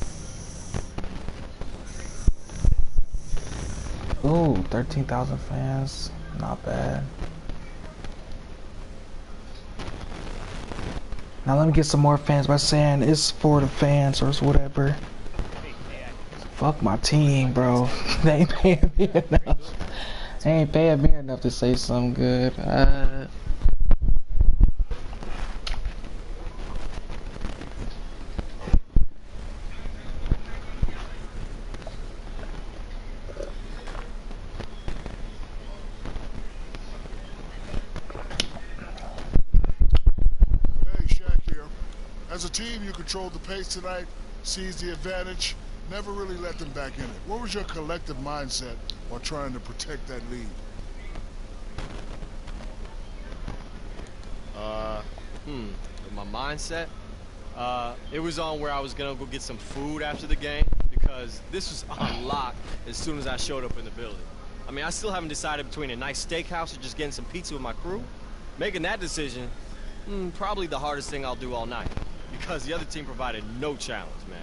Ooh, 13,000 fans. Not bad. Now let me get some more fans by saying it's for the fans or it's whatever. Fuck my team, bro. They ain't paying me enough. They ain't paying me enough to say something good. As a team, you controlled the pace tonight, seized the advantage, never really let them back in it. What was your collective mindset while trying to protect that lead? My mindset, it was on where I was gonna go get some food after the game because this was on lock as soon as I showed up in the building. I mean, I still haven't decided between a nice steakhouse or just getting some pizza with my crew. Making that decision, probably the hardest thing I'll do all night. Because the other team provided no challenge, man.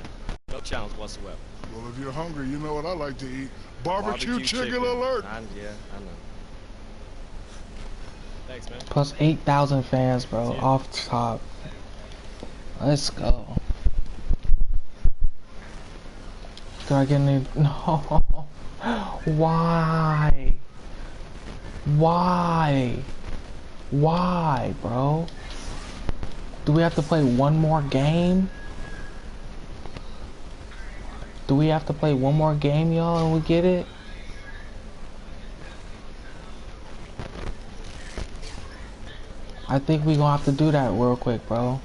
No challenge whatsoever. Well, if you're hungry, you know what I like to eat. Barbecue chicken alert! Yeah, I know. Thanks, man. Plus 8,000 fans, bro. Off top. Let's go. Do I get any? No. Why? Why? Why, bro? Do we have to play one more game? Do we have to play one more game, y'all, and we get it? I think we gonna have to do that real quick, bro.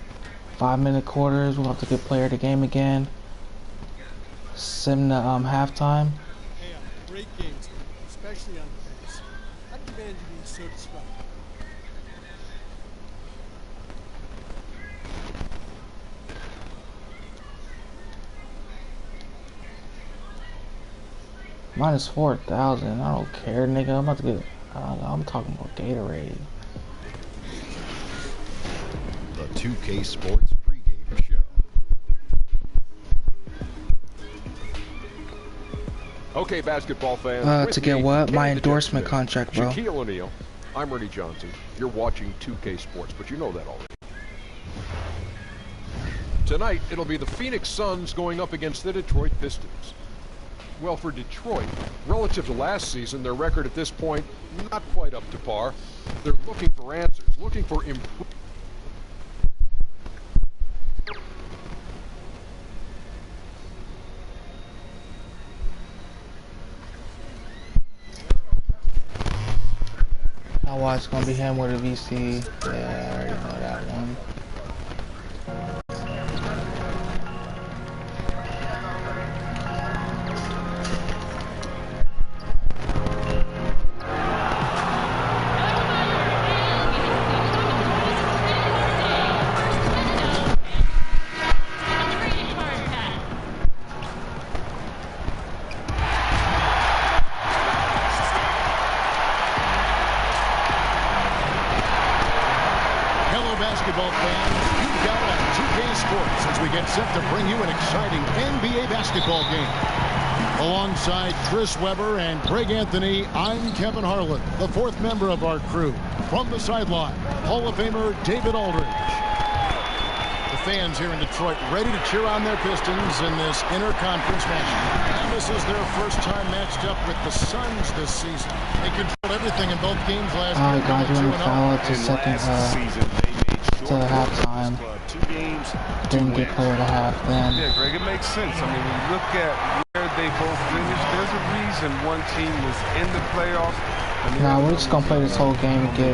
5-minute quarters, we'll have to get player of the game again. Sim to halftime. Hey, great games, especially on defense. I demand you being so disruptive. Minus 4,000. I don't care, nigga. I'm about to get. I'm talking about Gatorade. The 2K Sports pregame show. Okay, basketball fans. To get what? My endorsement contract, bro. Shaquille O'Neal. I'm Ernie Johnson. You're watching 2K Sports, but you know that already. Tonight, it'll be the Phoenix Suns going up against the Detroit Pistons. Well, for Detroit, relative to last season, their record at this point, not quite up to par. They're looking for answers, looking for improvement. Now watch, it's gonna be him with a VC. Yeah, I already know that one. Basketball fans, you've got on 2K Sports as we get set to bring you an exciting NBA basketball game. Alongside Chris Webber and Greg Anthony, I'm Kevin Harlan, the fourth member of our crew. From the sideline, Hall of Famer David Aldridge. The fans here in Detroit ready to cheer on their Pistons in this interconference match. And this is their first time matched up with the Suns this season. They controlled everything in both games last year. God, you want to foul it to second, to halftime. Didn't get player to half then. Yeah, Greg, it makes sense. I mean, when you look at where they both finished, there's a reason one team was in the playoffs. Nah, we're just going to play this whole game and get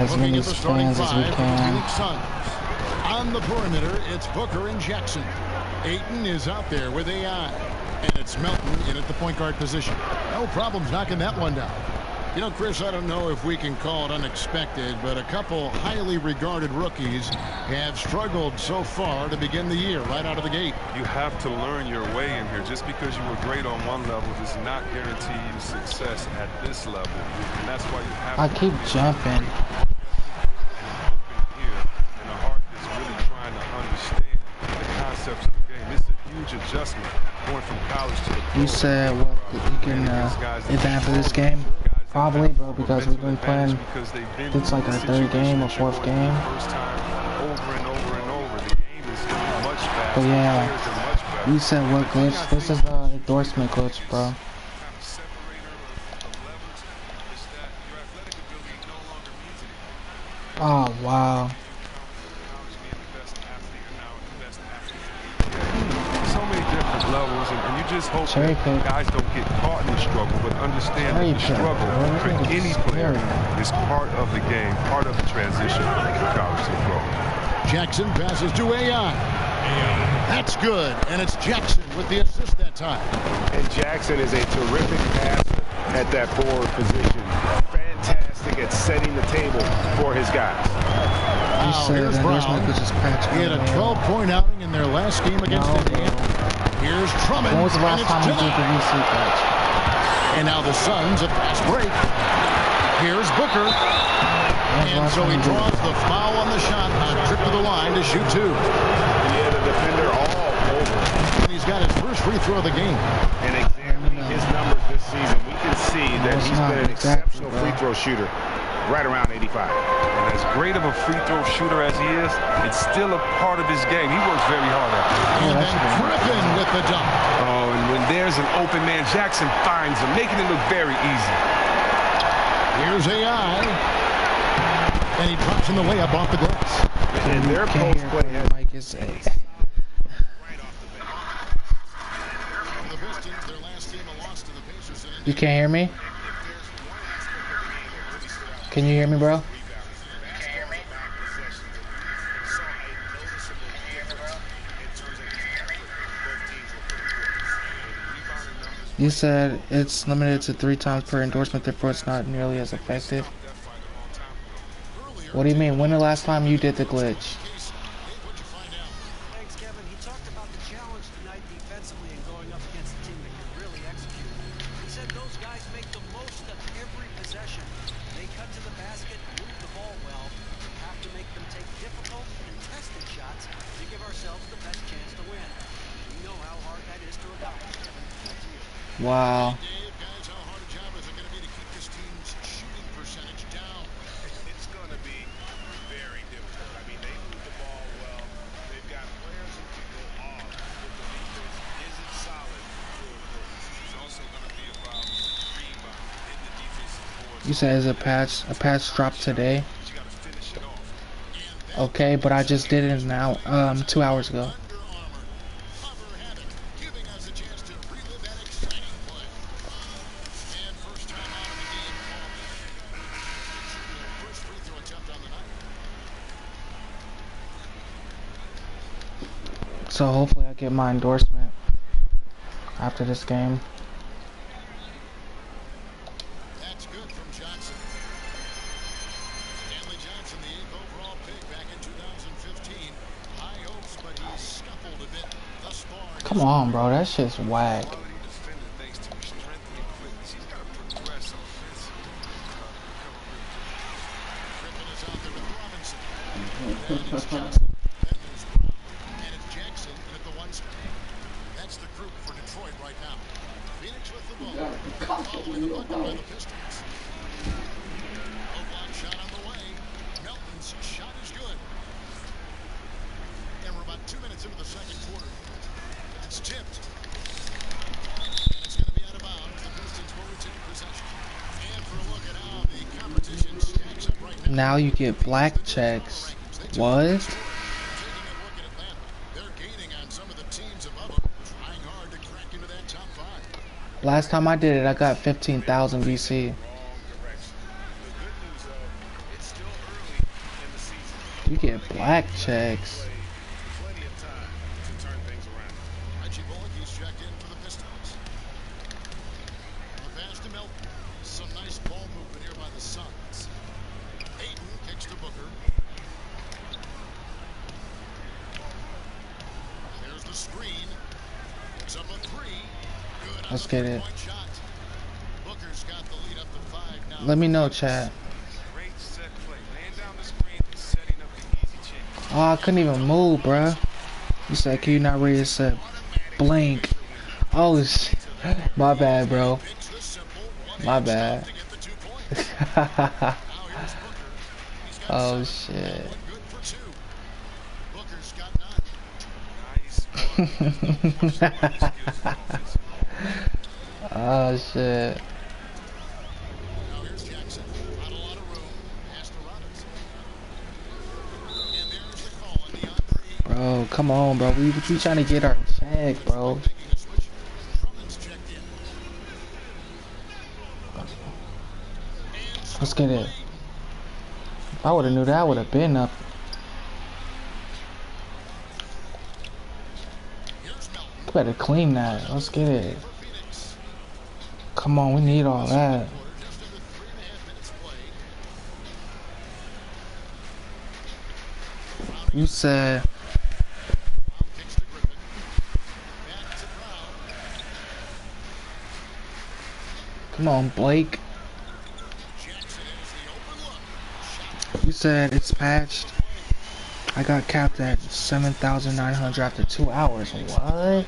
as many fans as we can. On the perimeter, it's Booker and Jackson. Ayton is out there with AI. And it's Melton in at the point guard position. No problems knocking that one down. You know, Chris, I don't know if we can call it unexpected, but a couple highly regarded rookies have struggled so far to begin the year right out of the gate. You have to learn your way in here. Just because you were great on one level does not guarantee you success at this level. And that's why you have I keep jumping. And a heart that's really trying to understand the concepts of the game. It's a huge adjustment going from college to the pro. You said, what, you can advance for this game? Probably, bro, because we've been playing, it's like our third game or fourth game. But yeah, you said what glitch? This is the endorsement glitch, bro. Oh, wow. So many different levels, and you just hope that guys don't get caught in the struggle, but understand that the struggle for any player is part of the game, part of the transition from college to pro. Jackson passes to AI. That's good, and it's Jackson with the assist that time. And Jackson is a terrific passer at that forward position. Fantastic at setting the table for his guys. Wow, here's Brown. He had a 12-point outing in their last game against Indiana. Here's Drummond. When was the last time we did the VC patch? And now the Suns a fast break. Here's Booker. And so he draws the foul on the shot on a trip to the line to shoot two. And he had a defender all over. And he's got his first free throw of the game. And examining his numbers this season, we can see that he's been an exceptional free throw shooter. Right around 85. And as great of a free throw shooter as he is, it's still a part of his game. He works very hard at it. And then Griffin with the dunk. Oh, and when there's an open man, Jackson finds him, making it look very easy. Here's AI. And he drops in the layup off the glass. And their post play has Mike is a. You can't hear me? Can you hear me, bro? You said it's limited to 3 times per endorsement, therefore it's not nearly as effective. What do you mean? When the last time you did the glitch? Thanks, Kevin. He talked about the challenge tonight defensively and going up against a team that can really execute. He said those guys make the most of every possession. They cut to the basket, move the ball well. We have to make them take difficult, contested shots to give ourselves the best chance to win. We know how hard that is to accomplish, Kevin. Back to you. Wow. Dave, guys, how hard a job is it going to be to keep this team's shooting percentage down? It's going to be very difficult. I mean, they move the ball well. They've got players who can go off, but the defense isn't solid. It's also going to be about rebound in the defensive boards. You said is a patch dropped today? Okay, but I just did it now, 2 hours ago. So hopefully I get my endorsement after this game. That's good from Johnson. Stanley Johnson, the 8th overall pick back in 2015. High hopes, but he's scuffled a bit thus far. Come on, bro, that shit's whack. That's the group for Detroit right now. Phoenix with the ball. Following the bucket by the Pistons. Low block shot on the way. Melton's shot is good. And 2 minutes into the second quarter. It's tipped. And it's going to be out of bounds. The Pistons will retain possession. And for a look at how the competition stacks up right now. Now you get black checks. What? They're gaining on some of the teams above them, trying hard to crack into that top 5. Last time I did it, I got 15,000 BC. You get black checks. Some nice ball movement here by the Suns. Ayton kicks to Booker. There's the screen. It's up a 3. Good. Let's get it. Booker's got the lead up to 5 now. Let me know, chat. Oh, I couldn't even move, bruh. You said, can you not read it? Said blank. Oh, shit. My bad, bro. My bad. Oh, shit. Oh, shit. Bro, come on, bro. We trying to get our check, bro. Let's get it. If I would have knew that, I would have been up. Better clean that. Let's get it. Come on, we need all that. You said. Come on, Blake. You said it's patched. I got capped at 7,900 after 2 hours. What?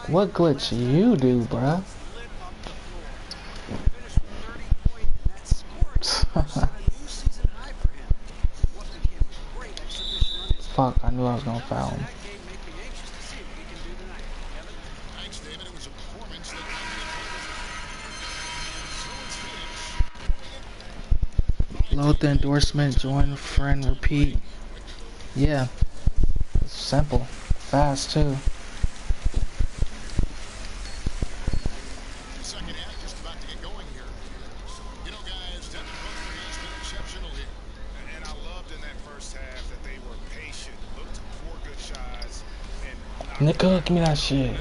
What glitch you do, bruh? Fuck, I knew I was gonna foul him. Load the endorsement, join, friend, repeat. Yeah. It's simple. Fast too. Second half just about to get going here. You know, guys, Devin Booker has been exceptional here. And I loved in that first half that they were patient, looked for good shots, and Nickel, give me that shit.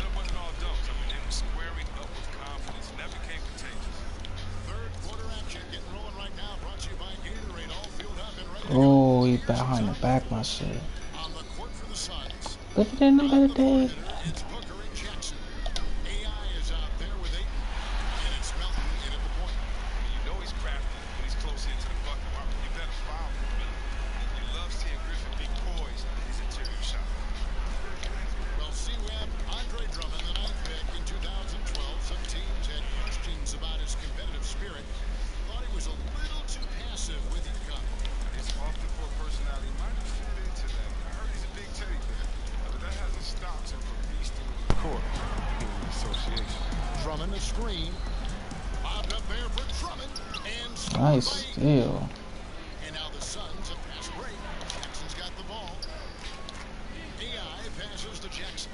Oh, he behind the back, my shit. Put it in the better day. It's Booker and Jackson. AI is out there with 8, and it's Melton in at the point. You know he's crafty when he's close into the bucket. You better foul him. You love seeing Griffin be poised in his interior shot. Well, see, we have Andre Drummond, the 9th pick in 2012. Some teams had questions about his competitive spirit. Thought he was a little too passive with UConn. His off-the-court personality might have fit into that. I heard he's a big teddy bear, but that hasn't stopped him from beasting on the court in the association. Drummond a screen. Bobbed up there for Drummond. And Nice steal. And now the Suns have passed break. Jackson's got the ball. AI passes to Jackson.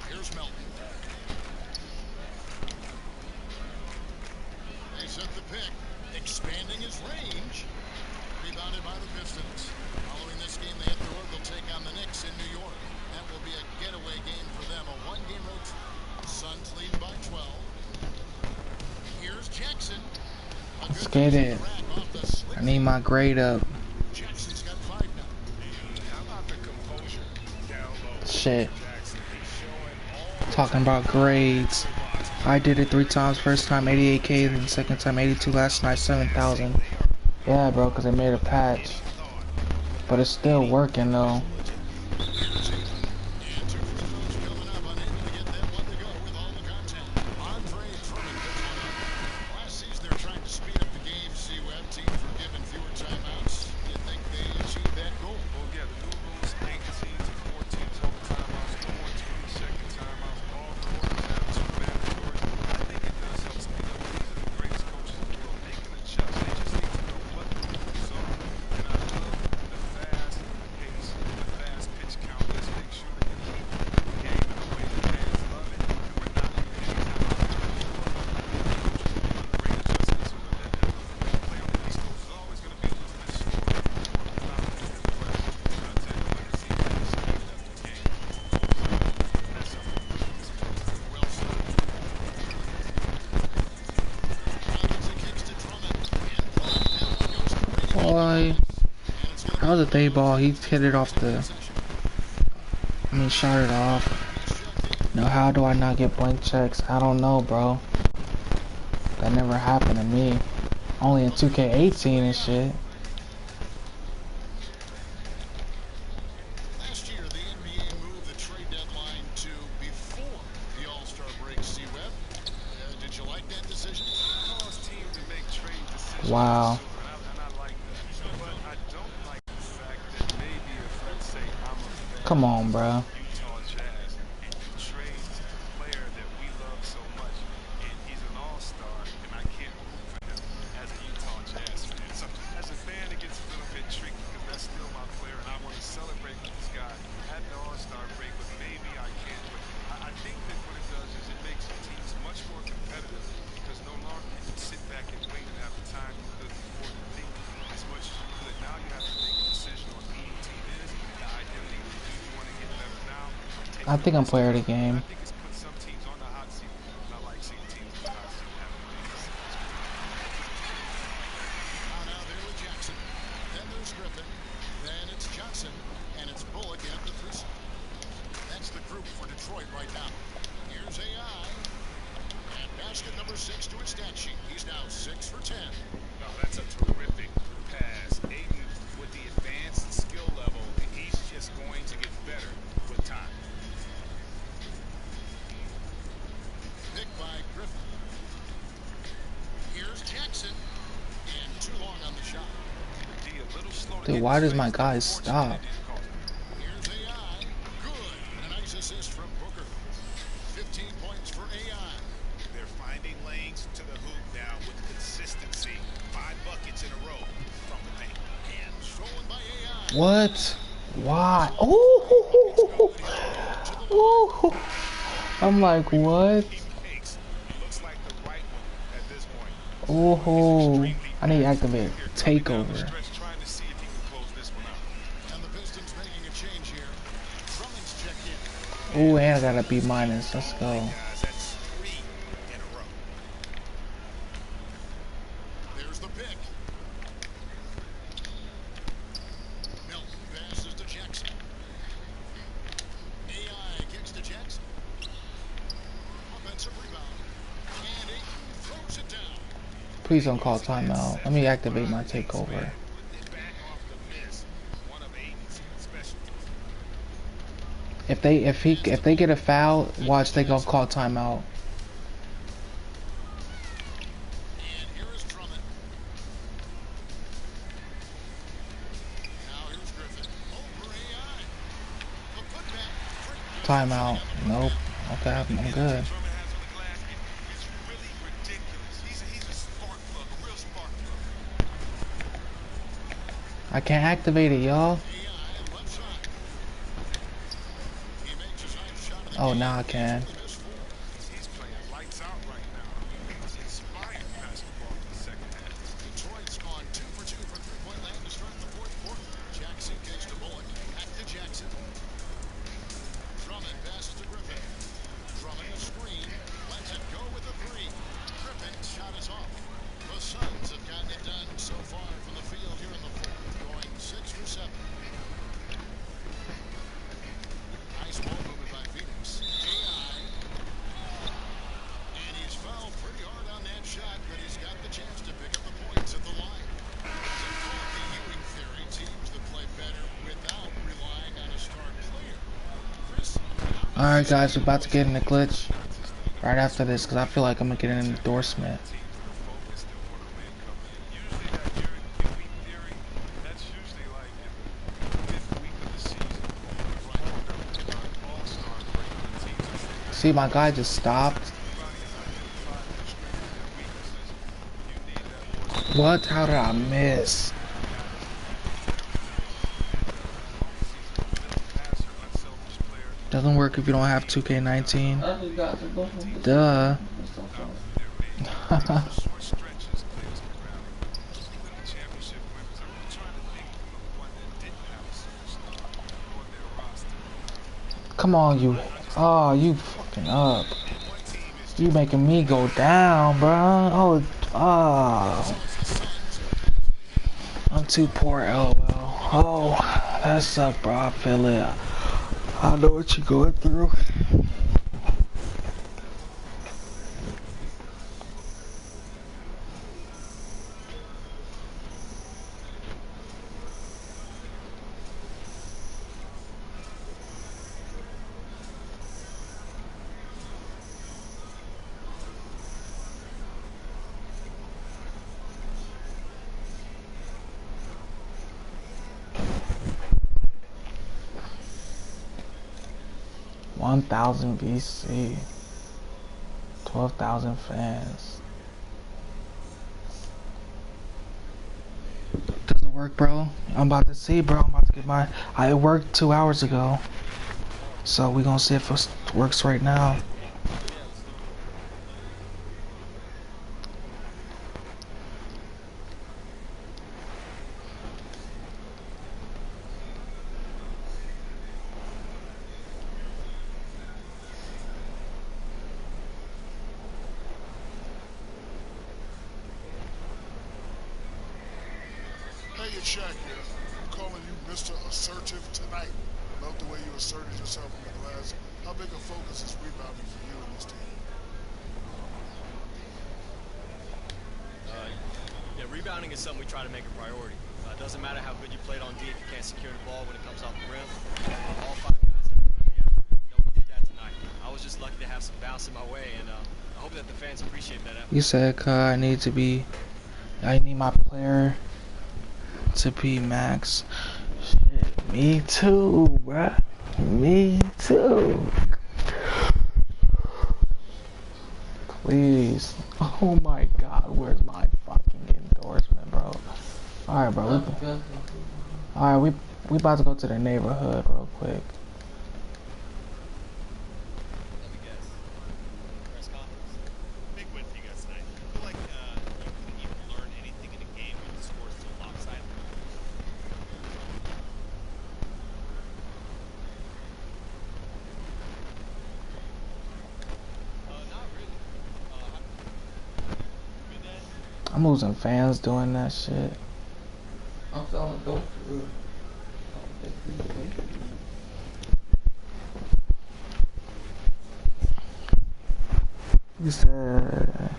Here's Melton. They set the pick, expanding his range. Rebounded by the Pistons. Following this game, they hit the road. They'll take on the Knicks in New York. That will be a getaway game for them. A one-game road trip. Suns leading by 12. Here's Jackson. Let's get it. I need my grade up. Jackson's got 5 now. how about the composure down low? Shit. Talking about grades. I did it 3 times. First time 88K, then second time 82. Last night 7,000. Yeah, bro, because they made a patch. But it's still working though. Last season they're trying to speed up the game. See, teams were given fewer was a fade ball. He hit it off the. I mean, shot it off. Now, how do I not get blank checks? I don't know, bro. That never happened to me. Only in 2K18 and shit. Last year, the NBA moved the trade deadline to before the All-Star break. C-Web, did you like that decision? Wow. Come on, bro. I think I'm player of the game. Then there's Griffin. Then it's Johnson. And it's Bullock at the 3. That's the group for Detroit right now. Here's AI. And basket number 6 to his stat sheet. He's now 6 for 10. No, that's a terrific pass. Aiden with the advanced skill level, he's just going to get better with time. Picked by Griffin. Here's Jackson. And too long on the shot. Dude, why does my guy stop? Here's AI. Good. And a nice assist from Booker. 15 points for AI. They're finding lanes to the hoop now with consistency. 5 buckets in a row from the paint. And stolen by AI. What? Why? Oh! Oh! I'm like, what? Oh! I need to activate takeover. Oh, and I got a B-. Let's go. There's the pick. Milton passes to Jackson. AI kicks to Jackson. Offensive rebound. And Aiden throws it down. Please don't call timeout. Let me activate my takeover. If they get a foul, watch, they gonna call timeout. And here is Drummond. Now here's Griffin. Over AI. The putback. Timeout. Nope. Okay, I'm good. I can't activate it, y'all. Oh, now I can. Detroit's gone 2 for 2 for three-point land to start the fourth quarter. Jackson kicks to Bullock. Back to Jackson. Drummond passes to Griffin. Drummond a screen. Lets it go with a 3. Griffin's shot is off. The Suns have gotten it done so far from the field here in the fourth, going 6 for 7. Nice ball movement by Phoenix. AI. And he's fouled pretty hard on that shot, but he's got the chance to pick up the points at the line. The Ewing theory, teams that play better without relying on a star player. Chris? Alright guys, we're about to get in the glitch right after this because I feel like I'm gonna get an endorsement. See, my guy just stopped. What? How did I miss? Doesn't work if you don't have 2K19. Duh. Come on, you. Oh, you fucking up. You making me go down, bro. Oh, I'm too poor, LOL. Oh, that sucked, bro. I feel it. I know what you're going through. 1,000 VC, 12,000 fans. Does it work, bro? I'm about to see, bro. I'm about to get my. It worked 2 hours ago, so we gonna see if it works right now. Hey, it's Shaq here. I'm calling you Mr. Assertive tonight. Love the way you asserted yourself in the glass. How big a focus is rebounding for you and this team? Yeah, rebounding is something we try to make a priority. It doesn't matter how good you played on D if you can't secure the ball when it comes off the rim. All 5 guys have to put in the effort. We did that tonight. I was just lucky to have some bounce in my way, and I hope that the fans appreciate that effort. You said, I need my player to be max. Shit, me too, bruh. Me too. Please. Oh my god, where's my fucking endorsement, bro? Alright, bro. Alright, we about to go to the neighborhood real quick. I'm losing fans doing that shit. I'm selling dope for real. You said...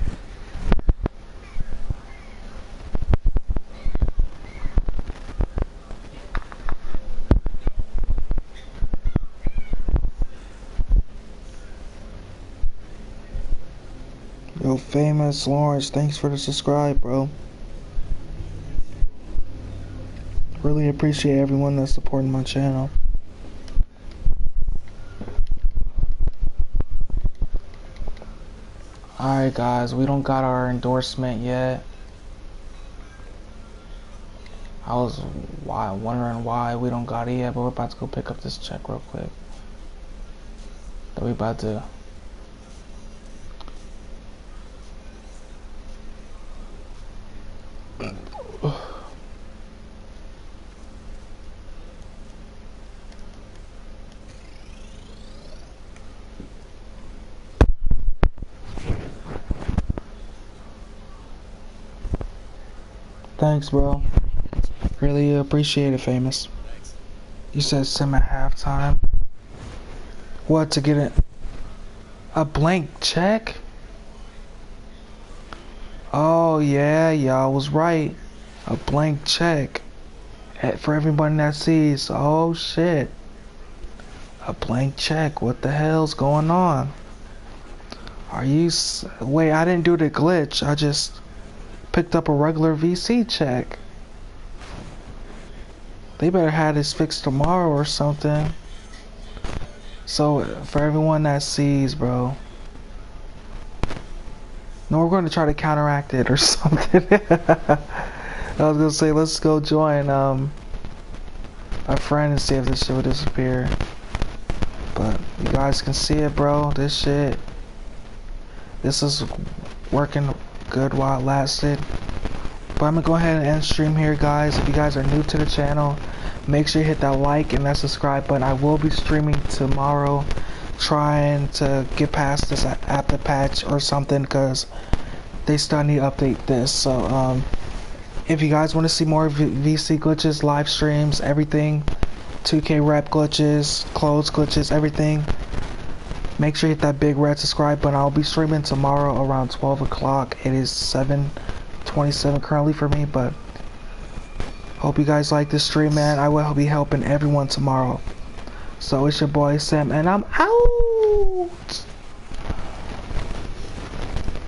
Yo, famous Lawrence, thanks for the subscribe, bro. Really appreciate everyone that's supporting my channel. Alright guys, we don't got our endorsement yet. I was wondering why we don't got it yet, but we're about to go pick up this check real quick. That we about to... Thanks, bro. Really appreciate it, famous. You said sim at halftime. What, to get a blank check? Oh yeah, y'all was right. A blank check for everybody that sees. Oh shit. A blank check. What the hell's going on? Are you... Wait, I didn't do the glitch. I just picked up a regular VC check. They better have this fixed tomorrow or something. So, for everyone that sees, bro. No, we're going to try to counteract it or something. I was going to say, let's go join a friend and see if this shit will disappear. But you guys can see it, bro. This shit. This is working good while it lasted. But I'm gonna go ahead and end stream here, guys. If you guys are new to the channel, make sure you hit that like and that subscribe button. I will be streaming tomorrow, trying to get past this after patch or something, because they still need to update this. So If you guys want to see more VC glitches, live streams, everything, 2K rep glitches, clothes glitches, everything, make sure you hit that big red subscribe button. I'll be streaming tomorrow around 12 o'clock. It is 7:27 currently for me, but hope you guys like this stream, man. I will be helping everyone tomorrow. So it's your boy Sam, and I'm out.